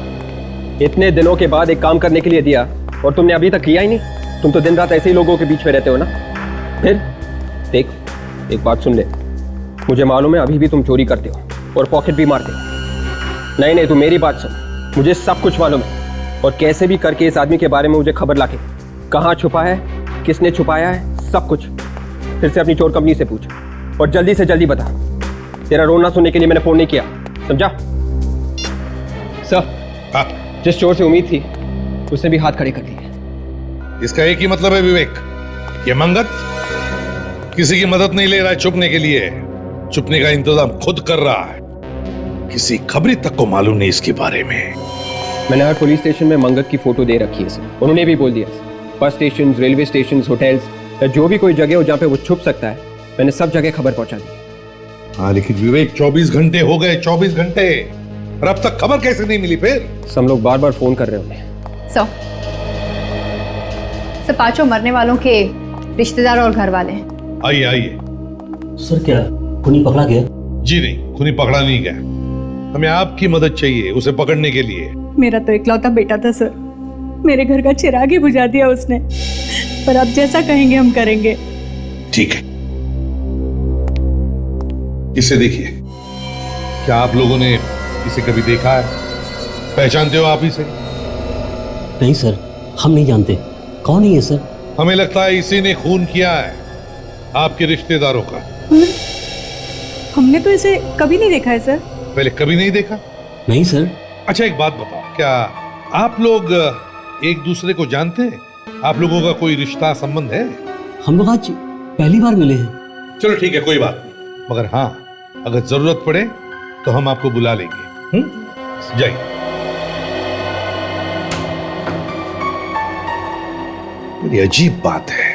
इतने दिनों के बाद एक काम करने के लिए दिया और तुमने अभी तक किया ही नहीं? तुम तो दिन रात ऐसे ही लोगों के बीच में रहते हो ना। फिर देख एक बात सुन ले, मुझे मालूम है अभी भी तुम चोरी करते हो और पॉकेट भी मारते हो। नहीं तू मेरी बात सुन, मुझे सब कुछ मालूम है और कैसे भी करके इस आदमी के बारे में मुझे खबर लाके कहाँ छुपा है, किसने छुपाया है, सब कुछ फिर से अपनी चोर कंपनी से पूछ और जल्दी से जल्दी बता। तेरा रोना सुनने के लिए मैंने फोन नहीं किया, समझा? सर जिस चोर से उम्मीद थी उसने भी हाथ खड़े कर दिए। इसका एक ही मतलब है विवेक, ये मंगत किसी की मदद नहीं ले रहा है छुपने के लिए, छुपने का इंतजाम खुद कर रहा है। किसी खबरी तक को मालूम नहीं इसके बारे में। मैंने हर पुलिस स्टेशन में मंगत की फोटो दे रखी है सर। उन्होंने भी बोल दिया bus station, railway station, hotels, जो भी कोई जगह हो जहाँ पे वो छुप सकता है, मैंने सब जगह खबर पहुंचा दी। हाँ लेकिन विवेक 24 घंटे हो गए, 24 घंटे, और अब तक खबर कैसे नहीं मिली फिर? सब लोग बार बार फोन कर रहे होंगे। सर पांचों मरने वालों के रिश्तेदार और घर वाले हैं। आइए आइए। सर क्या खूनी पकड़ा गया? जी नहीं, खूनी पकड़ा नहीं गया। हमें आपकी मदद चाहिए उसे पकड़ने के लिए। मेरा तो इकलौता बेटा था सर, मेरे घर का चिराग ही बुझा दिया उसने, पर आप जैसा कहेंगे हम करेंगे। ठीक है, इसे देखिए। क्या आप लोगों ने इसे कभी देखा है? पहचानते हो आप इसे? नहीं सर, हम नहीं जानते। कौन है ये सर? हमें लगता है इसी ने खून किया है आपके रिश्तेदारों का। हमने तो इसे कभी नहीं देखा है सर। पहले कभी नहीं देखा? नहीं सर। अच्छा एक बात बताओ, क्या आप लोग एक दूसरे को जानते हैं? आप लोगों का कोई रिश्ता संबंध है? हम लोग आज पहली बार मिले हैं। चलो ठीक है, कोई बात नहीं, मगर हाँ अगर जरूरत पड़े तो हम आपको बुला लेंगे। जाइए। बड़ी अजीब बात है,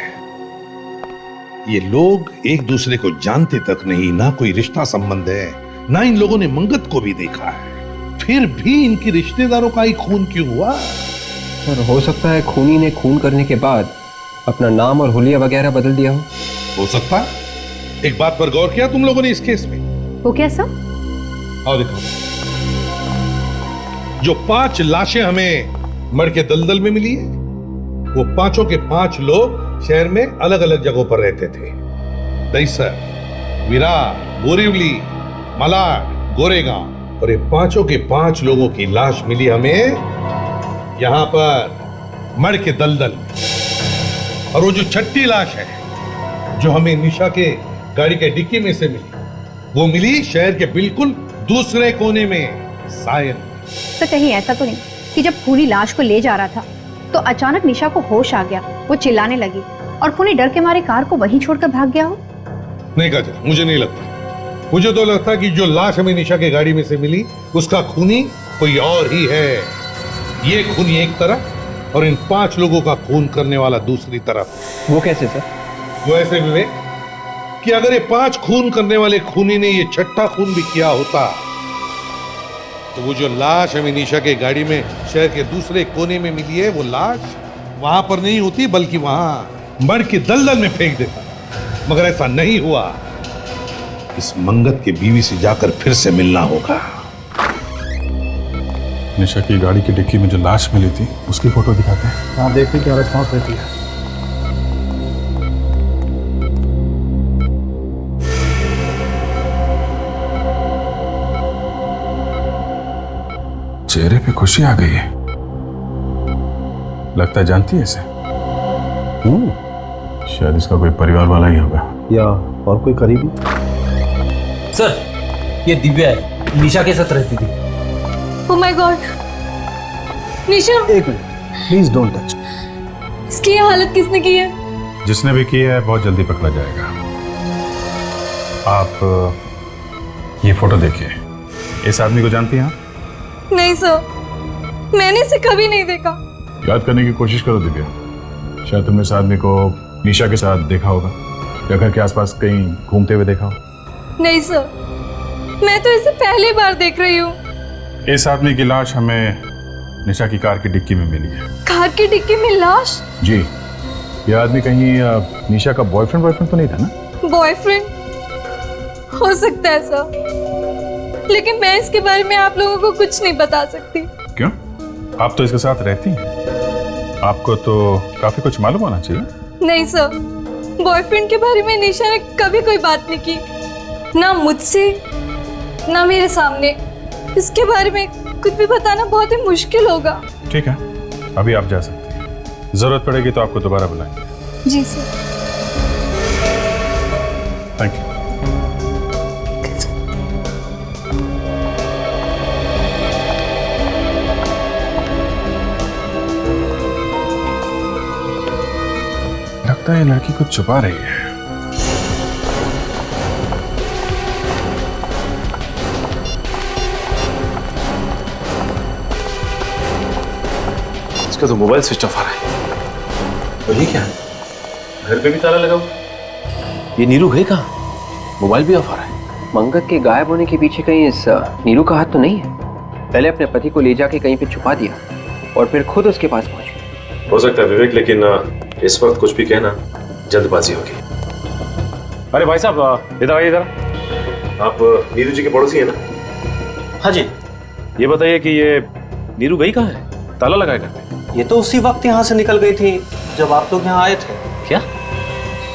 ये लोग एक दूसरे को जानते तक नहीं, ना कोई रिश्ता संबंध है, ना इन लोगों ने मंगत को भी देखा है, फिर भी इनके रिश्तेदारों का ही खून क्यों हुआ? सर हो सकता है खूनी ने खून करने के बाद अपना नाम और हुलिया वगैरह बदल दिया हो सकता है। एक बात पर गौर किया तुम लोगों ने इस केस में? वो क्या सर? और देखो, जो 5 लाशें हमें मर के दलदल में मिली है, वो पांचों के 5 लोग शहर में अलग अलग जगहों पर रहते थे। दहीसर, विरार, बोरीवली, मलाड, गोरेगांव, और ये पांचों के 5 लोगों की लाश मिली हमें यहां पर मर के दलदल में। और वो जो 6ठी लाश है जो हमें निशा के गाड़ी के डिक्की में से मिली, वो मिली शहर के बिल्कुल दूसरे कोने में, सायन। सर कहीं ऐसा तो नहीं कि जब खूनी लाश को ले जा रहा था तो अचानक निशा को होश आ गया, वो चिल्लाने लगी और खूनी डर के मारे कार को वहीं छोड़कर भाग गया हो? नहीं काजल, मुझे नहीं लगता। मुझे तो लगता है कि जो लाश हमें निशा के गाड़ी में से मिली उसका खूनी कोई और ही है। ये खूनी एक तरफ और इन 5 लोगों का खून करने वाला दूसरी तरफ। वो कैसे सर? वो ऐसे विवेक कि अगर ये 5 खून करने वाले खूनी ने ये 6ठा खून भी किया होता तो वो जो लाश हमें निशा के गाड़ी में शहर के दूसरे कोने में मिली है, वो लाश वहां पर नहीं होती बल्कि वहां मर के दलदल में फेंक देता। मगर ऐसा नहीं हुआ। इस मंगत के बीवी से जाकर फिर से मिलना होगा। निशा की गाड़ी की डिक्की में जो लाश मिली थी उसकी फोटो दिखाते हैं। हाँ देखते क्या रिस्पॉन्स रहती है। चेहरे पे खुशी आ गई है, लगता है जानती है इसे। शायद इसका कोई परिवार वाला ही होगा या और कोई करीबी। सर ये दिव्या है, निशा के साथ रहती थी। ओह माय गॉड, निशा। एक मिनट प्लीज डोंट टच। इसकी ये हालत किसने की है? जिसने भी की है बहुत जल्दी पकड़ा जाएगा। आप ये फोटो देखिए, इस आदमी को जानती हैं आप? नहीं सर, मैंने इसे कभी नहीं देखा। याद करने की कोशिश करो दिव्या, शायद तुमने इस आदमी को निशा के साथ देखा होगा या घर के आसपास कहीं घूमते हुए देखा हो। नहीं सर, मैं तो इसे पहली बार देख रही हूँ। इस आदमी की लाश हमें निशा की कार की डिक्की में मिली है। कार की डिक्की में लाश? जी, यह आदमी कहीं निशा का बॉयफ्रेंड तो नहीं था ना? बॉयफ्रेंड हो सकता है सर, लेकिन मैं इसके बारे में आप लोगों को कुछ नहीं बता सकती। क्यों? आप तो इसके साथ रहती हैं, आपको तो काफी कुछ मालूम होना चाहिए। नहीं सर, बॉयफ्रेंड के बारे में निशा ने कभी कोई बात नहीं की, ना मुझसे ना मेरे सामने। इसके बारे में कुछ भी बताना बहुत ही मुश्किल होगा। ठीक है, अभी आप जा सकते हैं, जरूरत पड़ेगी तो आपको दोबारा बुलाएंगे। जी सर। Thank you. लगता है लड़की कुछ छुपा रही है। इसका तो मोबाइल स्विच ऑफ आ रहा है। और ये क्या है? घर पे भी ताला लगा हुआ। ये नीरू गई कहाँ? मोबाइल भी ऑफ आ रहा है। मंगत के गायब होने के पीछे कहीं इस नीरू का हाथ तो नहीं है? पहले अपने पति को ले जाके कहीं पे छुपा दिया और फिर खुद उसके पास पहुंची। हो सकता है विवेक, लेकिन इस वक्त कुछ भी कहना जल्दबाजी होगी। अरे भाई साहब, इधर आइए। इधर आप नीरू जी के पड़ोसी है ना? हाँ जी। ये बताइए कि ये नीरू गई कहाँ है? ताला लगाया घर पे? ये तो उसी वक्त यहाँ से निकल गई थी जब आप लोग यहाँ आए थे। क्या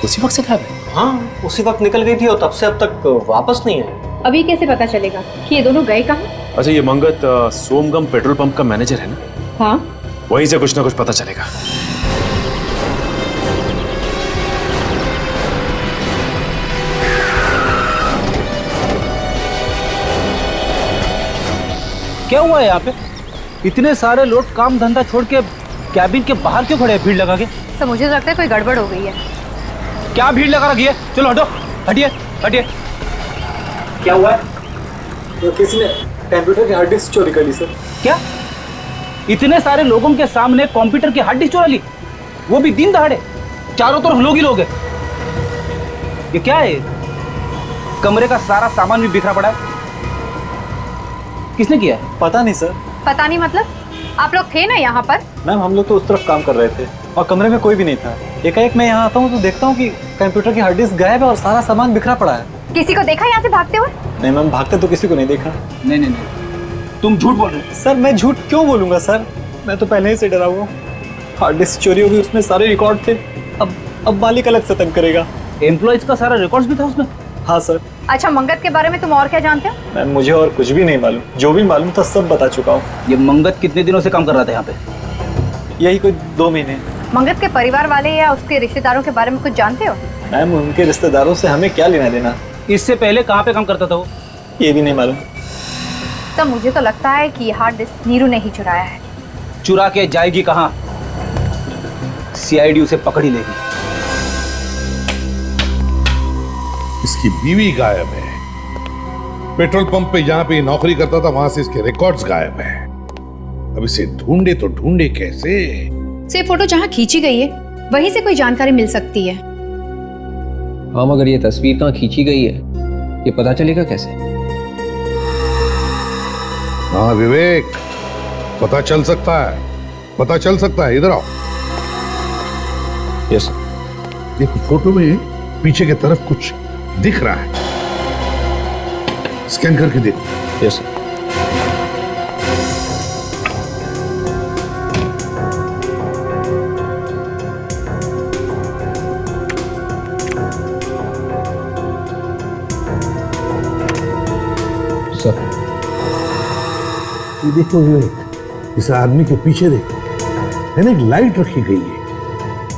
उसी वक्त से गायब है? हाँ, उसी वक्त निकल गई थी और तब से अब तक वापस नहीं आई। अभी कैसे पता चलेगा कि ये दोनों गए कहाँ? अच्छा, ये मंगत सोमगम पेट्रोल पंप का मैनेजर है ना? हाँ। वहीं से कुछ ना कुछ पता चलेगा। क्या हुआ है यहाँ पे? इतने सारे लोग काम धंधा छोड़ के कैबिन के बाहर क्यों खड़े हैं भीड़ लगा के? तो मुझे तो लगता है कोई गड़बड़ हो गई है। क्या भीड़ लगा रखी है? चलो हटो, हटिए हटिए। क्या हुआ है? तो किसी ने कंप्यूटर की हार्ड डिस्क चोरी कर ली सर। क्या? इतने सारे लोगों के सामने कंप्यूटर की हार्ड डिस्क चुरा ली, वो भी दिन दहाड़े? चारों तरफ लोग ही लोग हैं। ये क्या है? कमरे का सारा सामान भी बिखरा पड़ा है। किसने किया है? पता नहीं सर। पता नहीं मतलब? आप लोग थे ना यहाँ पर? मैम, हम लोग तो उस तरफ काम कर रहे थे और कमरे में कोई भी नहीं था। एकाएक मैं यहाँ आता हूँ तो देखता हूँ कि कंप्यूटर की हार्ड डिस्क गायब है और सारा सामान बिखरा पड़ा है। किसी को देखा यहाँ से भागते हुए? नहीं मैम, भागते तो किसी को नहीं देखा। नहीं नहीं नहीं, तुम झूठ बोल रहे हो। सर मैं झूठ क्यों बोलूंगा सर? मैं तो पहले ही से डरा हुआ। हार्ड डिस्क चोरी होगी, उसमें सारे रिकॉर्ड थे। अब मालिक अलग से तंग करेगा। एम्प्लॉइज का सारा रिकॉर्ड्स भी था उसमें? हाँ सर। अच्छा, मंगत के बारे में तुम और क्या जानते हो? मैम, मुझे और कुछ भी नहीं मालूम। जो भी मालूम था सब बता चुका हूँ। ये मंगत कितने दिनों से काम कर रहा था यहाँ पे? यही कोई 2 महीने। मंगत के परिवार वाले या उसके रिश्तेदारों के बारे में कुछ जानते हो? मैम, उनके रिश्तेदारों से हमें क्या लेना देना? इससे पहले कहाँ पे काम करता था वो? ये भी नहीं मालूम। तब मुझे तो लगता है कि हार्ड डिस्क नीरू ने ही चुराया है। चुरा के जाएगी कहाँ? सीआईडी उसे पकड़ ही लेगी। इसकी बीवी गायब है। पेट्रोल पंप पे जहां पे ये नौकरी करता था वहां से इसके रिकॉर्ड्स गायब है। अब इसे ढूंढे तो ढूंढे कैसे? से फोटो जहाँ खींची गई है वहीं से कोई जानकारी मिल सकती है। हाँ, मगर ये तस्वीर कहाँ खींची गई है ये पता चलेगा कैसे? हाँ विवेक, पता चल सकता है, पता चल सकता है। इधर आओ। यस। देखो फोटो में पीछे की तरफ कुछ दिख रहा है, स्कैन करके देखो। यस। सर, ये देखो विवेक, इस आदमी के पीछे देखो, है ना, एक लाइट रखी गई है,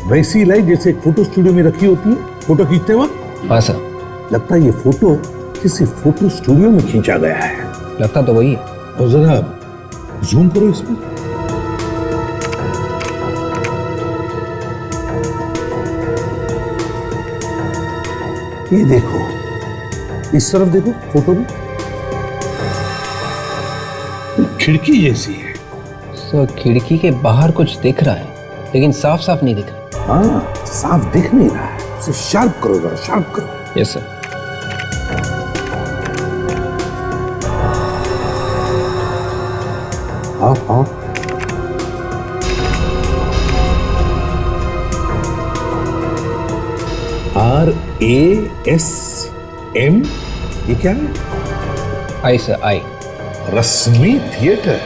वैसी लाइट जैसे एक फोटो स्टूडियो में रखी होती है फोटो खींचते वक्त। हाँ सर। लगता है ये फोटो किसी फोटो स्टूडियो में खींचा गया है। लगता तो वही है। और जरा जूम करो इसमें। ये देखो, इस तरफ देखो फोटो में खिड़की जैसी है। सर, खिड़की के बाहर कुछ दिख रहा है लेकिन साफ साफ नहीं दिख रहा। हाँ, साफ दिख नहीं रहा है। इसे शार्प करो जरा, शार्प करो। Yes sir. हाँ हाँ, RASM, ये क्या है? आई सर, आई। रश्मि थिएटर।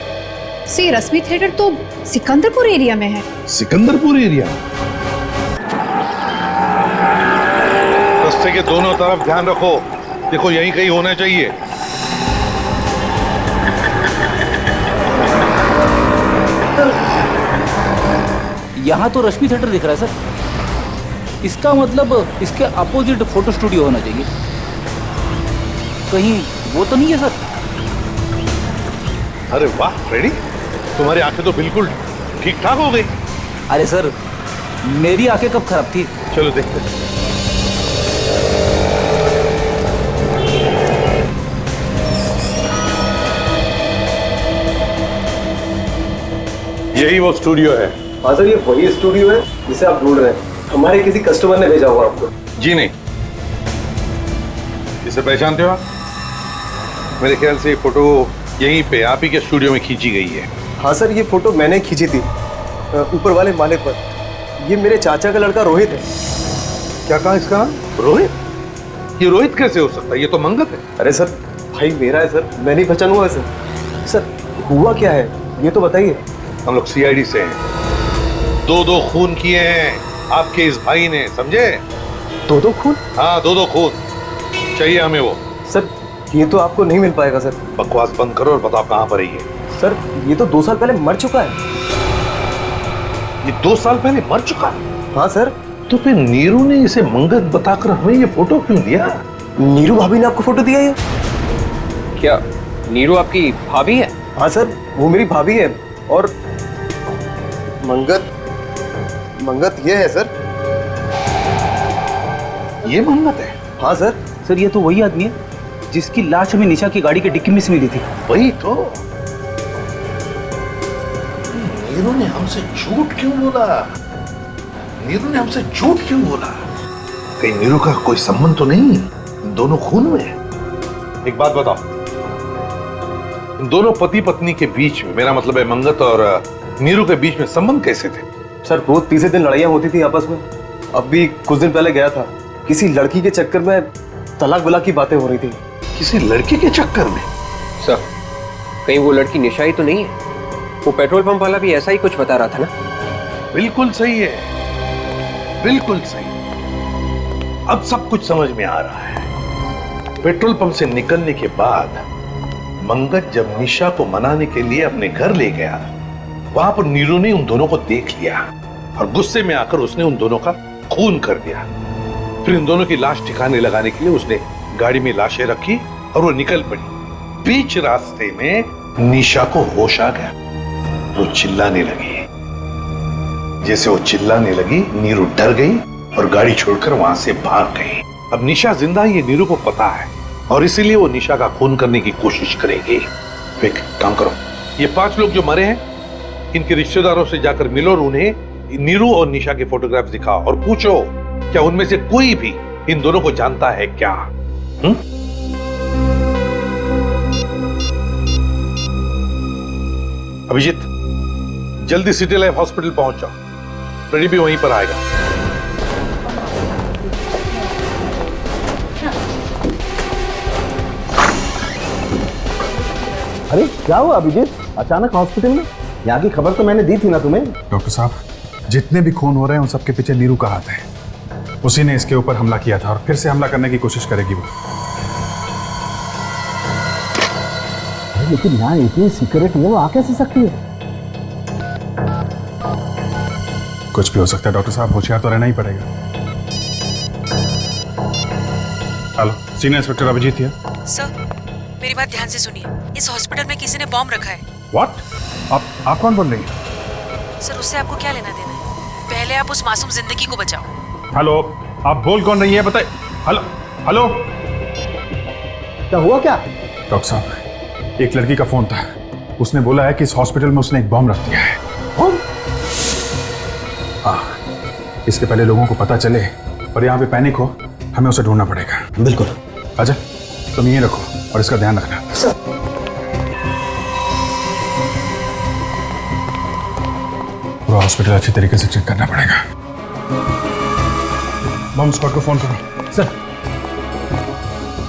सी रश्मि थिएटर तो सिकंदरपुर एरिया में है। सिकंदरपुर एरिया? रास्ते के दोनों तरफ ध्यान रखो, देखो यहीं कहीं होना चाहिए। यहाँ तो रश्मि थिएटर दिख रहा है सर। इसका मतलब इसके अपोजिट फोटो स्टूडियो होना चाहिए। कहीं वो तो नहीं है सर? अरे वाह फ्रेडी, तुम्हारी आंखें तो बिल्कुल ठीक ठाक हो गई। अरे सर, मेरी आंखें कब खराब थी? चलो देखते हैं। यही वो स्टूडियो है? हाँ सर, ये वही स्टूडियो है जिसे आप ढूंढ रहे हैं। हमारे किसी कस्टमर ने भेजा होगा आपको। जी नहीं। इसे पहचानते हो आप? मेरे ख्याल से ये फोटो यहीं पे आप ही के स्टूडियो में खींची गई है। हाँ सर, ये फोटो मैंने खींची थी ऊपर वाले माले पर। ये मेरे चाचा का लड़का रोहित है। क्या कहा इसका नाम? रोहित? ये रोहित कैसे हो सकता है? ये तो मंगत है। अरे सर, भाई मेरा है सर, मैं नहीं पहचानूंगा सर। सर हुआ क्या है ये तो बताइए। हम लोग सीआईडी से हैं। दो खून किए हैं आपके इस भाई ने, समझे? दो खून? हाँ, दो खून चाहिए हमें वो। सर ये तो आपको नहीं मिल पाएगा सर। बकवास बंद करो और बताओ कहाँ पर है ये। सर ये तो 2 साल पहले मर चुका है। ये 2 साल पहले मर चुका है? हाँ सर। तो फिर नीरू ने इसे मंगत बताकर हमें ये फोटो क्यों दिया? नीरू भाभी ने आपको फोटो दिया ये? क्या नीरू आपकी भाभी है? हाँ सर, वो मेरी भाभी है। और मंगत ये है सर। ये मंगत है? हाँ सर। सर ये तो वही आदमी है जिसकी लाश हमें निशा की गाड़ी के डिक्की में से मिली थी। वही तो। नीरू ने हमसे झूठ क्यों बोला? नीरू ने हमसे झूठ क्यों बोला? कहीं नीरू का कोई संबंध तो नहीं इन दोनों खून में? एक बात बताओ, इन दोनों पति पत्नी के बीच में, मेरा मतलब है मंगत और नीरू के बीच में संबंध कैसे थे? सर रोज तीसरे दिन लड़ाइयाँ होती थी आपस में। अब भी कुछ दिन पहले गया था, किसी लड़की के चक्कर में तलाक वलाक की बातें हो रही थी। किसी लड़की के चक्कर में? सर कहीं वो लड़की निशा ही तो नहीं है? वो पेट्रोल पंप वाला भी ऐसा ही कुछ बता रहा था ना? बिल्कुल सही है, बिल्कुल सही। अब सब कुछ समझ में आ रहा है। पेट्रोल पंप से निकलने के बाद मंगत जब निशा को मनाने के लिए अपने घर ले गया, वहां पर नीरू ने उन दोनों को देख लिया और गुस्से में आकर उसने उन दोनों का खून कर दिया। फिर इन दोनों की लाश ठिकाने लगाने के लिए उसने गाड़ी में लाशें रखी और वो निकल पड़ी। बीच रास्ते में निशा को होश आ गया, वो चिल्लाने लगी। जैसे वो चिल्लाने लगी, नीरू डर गई और गाड़ी छोड़कर वहां से भाग गई। अब निशा जिंदा है ये नीरू को पता है और इसीलिए वो निशा का खून करने की कोशिश करेगी। एक काम करो, ये 5 लोग जो मरे हैं इनके रिश्तेदारों से जाकर मिलो और उन्हें नीरू और निशा के फोटोग्राफ दिखाओ और पूछो क्या उनमें से कोई भी इन दोनों को जानता है क्या? अभिजीत, जल्दी सिटी लाइफ हॉस्पिटल पहुंच जाओ, फ्रेडी भी वहीं पर आएगा। अरे क्या हुआ अभिजीत, अचानक हॉस्पिटल में? यहाँ की खबर तो मैंने दी थी ना तुम्हें। डॉक्टर साहब, जितने भी खून हो रहे हैं उन सबके पीछे नीरू का हाथ है। उसी ने इसके ऊपर हमला किया था और फिर से हमला करने की कोशिश करेगी वो। लेकिन यहाँ इतनी सिक्योरिटी है, वो आ कैसे सकती है? कुछ भी हो सकता है डॉक्टर साहब, होशियार तो रहना ही पड़ेगा। हेलो, सीनियर इंस्पेक्टर अभिजीत है। सर मेरी बात ध्यान से सुनिए, इस हॉस्पिटल में किसी ने बॉम्ब रखा है। व्हाट? आप कौन बोल रही हैं? सर उससे आपको क्या लेना देना है? पहले आप उस मासूम जिंदगी को बचाओ। हेलो, आप बोल कौन रही है बताइए। हेलो हेलो, क्या हुआ क्या? डॉक्टर साहब, एक लड़की का फोन था, उसने बोला है कि इस हॉस्पिटल में उसने एक बॉम्ब रख दिया है। हाँ, इसके पहले लोगों को पता चले और यहाँ पे पैनिक हो, हमें उसे ढूंढना पड़ेगा। बिल्कुल। अजय तुम यहीं रखो और इसका ध्यान रखना। पूरा हॉस्पिटल अच्छी तरीके से चेक करना पड़ेगा। बम स्क्वाड को फोन करो। सर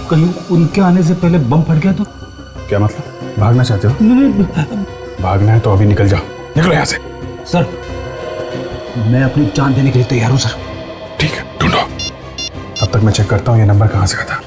कहीं उनके आने से पहले बम फट गया तो? क्या मतलब, भागना चाहते हो? नहीं। भागना है तो अभी निकल जाओ, निकलो यहाँ से। सर मैं अपनी जान देने के लिए तैयार हूँ सर। ठीक है, ढूंढो। तब तक मैं चेक करता हूँ ये नंबर कहाँ से था।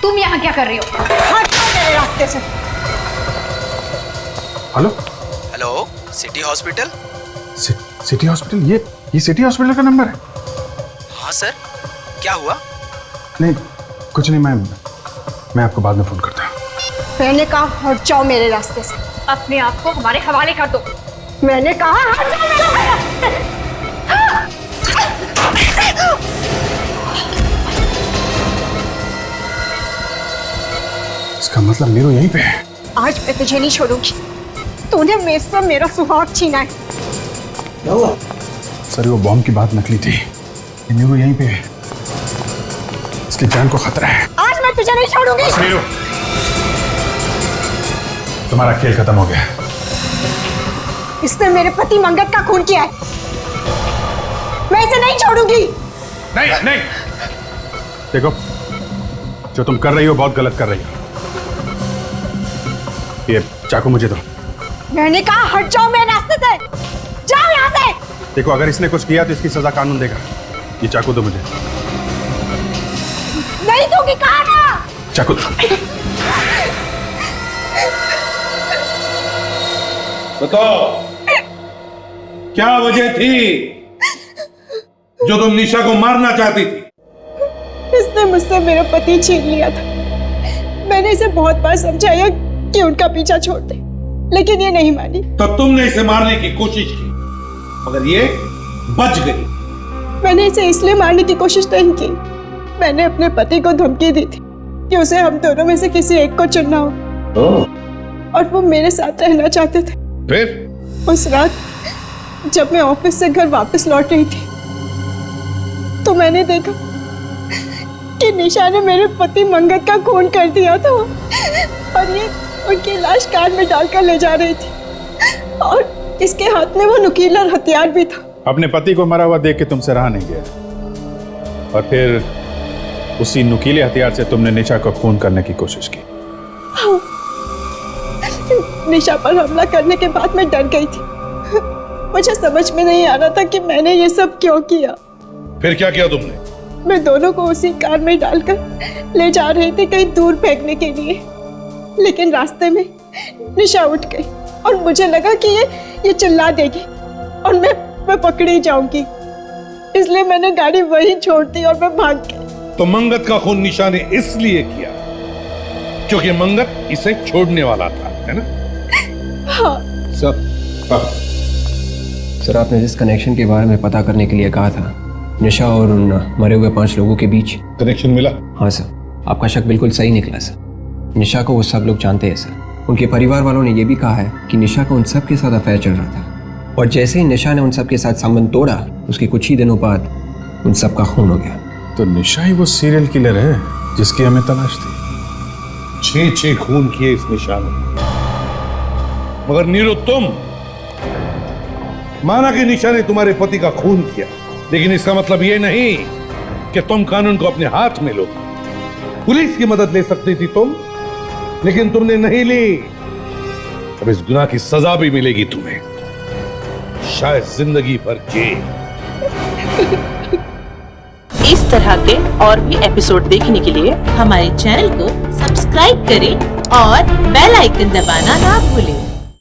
तुम यहाँ क्या कर रही हो? हटो मेरे रास्ते से। Hello hello, city hospital? City hospital, ये सिटी हॉस्पिटल का नंबर है? हाँ सर, क्या हुआ? नहीं कुछ नहीं, मैं आपको बाद में फोन करता हूँ। मैंने कहा हट जाओ मेरे रास्ते से। अपने आप को हमारे हवाले कर दो। मैंने कहा हट जाओ मेरे इसका मतलब मीरू यहीं पे है। आज मैं तुझे नहीं छोड़ूंगी। तूने मेरे से मेरा सुहाग छीना है। क्या हुआ? सर वो बॉम्ब की बात नकली थी। ये मीरू यहीं पे है, इसकी जान को खतरा है। आज मैं तुझे नहीं छोड़ूंगी। बस मीरू, तुम्हारा खेल खत्म हो गया। इसने मेरे पति मंगत का खून किया है। मैं इसे नहीं छोड़ूंगी। नहीं देखो, जो तुम कर रही हो बहुत गलत कर रही हो। ये चाकू मुझे दो। मैंने कहा हट जाओ मेरे रास्ते से। जाओ यहाँ से। देखो अगर इसने कुछ किया तो इसकी सजा कानून देगा। ये चाकू दो मुझे। नहीं दूंगी, कहा ना। चाकू दो। बताओ क्या वजह थी जो तुम निशा को मारना चाहती थी? इसने मुझसे मेरा पति छीन लिया था। मैंने इसे बहुत बार समझाया कि उनका पीछा छोड़ दे, लेकिन ये नहीं मानी। तो तुमने इसे मारने की कोशिश की, मगर ये बच गई। मैंने इसे इसलिए मारने की कोशिश नहीं की। मैंने अपने पति को धमकी दी थी कि उसे हम दोनों में से किसी एक को चुनना हो, और वो मेरे साथ रहना चाहते थे। फिर उस रात जब मैं ऑफिस से घर वापस लौट रही थी तो मैंने देखा कि निशा ने मेरे पति मंगत का खून कर दिया था, और ये उनकी लाश कार में डालकर ले जा रही थी, और इसके हाथ में वो नुकीला हथियार भी था। अपने पति को मरा हुआ देख के तुमसे रहा नहीं गया, और फिर उसी नुकीले हथियार से तुमने निशा को खून करने की कोशिश की। हाँ। निशा पर हमला करने के बाद मैं डर गई थी। मुझे समझ में नहीं आ रहा था कि मैंने ये सब क्यों किया। फिर क्या किया तुमने? मैं दोनों को उसी कार में डालकर ले जा रही थी कहीं दूर फेंकने के लिए, लेकिन रास्ते में निशा उठ गई और मुझे लगा कि ये चिल्ला देगी और मैं पकड़ी जाऊंगी, इसलिए मैंने गाड़ी वहीं छोड़ दी और मैं भाग गई। तो मंगत का खून निशा ने इसलिए किया क्योंकि मंगत इसे छोड़ने वाला था, है ना? हाँ। सर आपने जिस कनेक्शन के बारे में पता करने के लिए कहा था, निशा और उन मरे हुए 5 लोगों के बीच कनेक्शन मिला? हाँ सर, आपका शक बिल्कुल सही निकला सर। निशा को वो सब लोग जानते हैं सर। उनके परिवार वालों ने यह भी कहा है कि निशा को उन सब के साथ अफेयर चल रहा था, और जैसे ही निशा ने उन सब के साथ संबंध तोड़ा, उसके कुछ ही दिनों बाद उन सब का खून हो गया। तो निशा ही वो सीरियल किलर है जिसकी हमें तलाश थी। 6 खून किए इस निशा ने, मगर नीरू तुम माना कि निशा ने तुम्हारे पति का खून किया, लेकिन इसका मतलब यह नहीं कि तुम कानून को अपने हाथ में लो। पुलिस की मदद ले सकती थी तुम, लेकिन तुमने नहीं ली। अब इस गुनाह की सजा भी मिलेगी तुम्हें, शायद जिंदगी भर जेल। इस तरह के और भी एपिसोड देखने के लिए हमारे चैनल को सब्सक्राइब करें और बेल आइकन दबाना ना भूलें।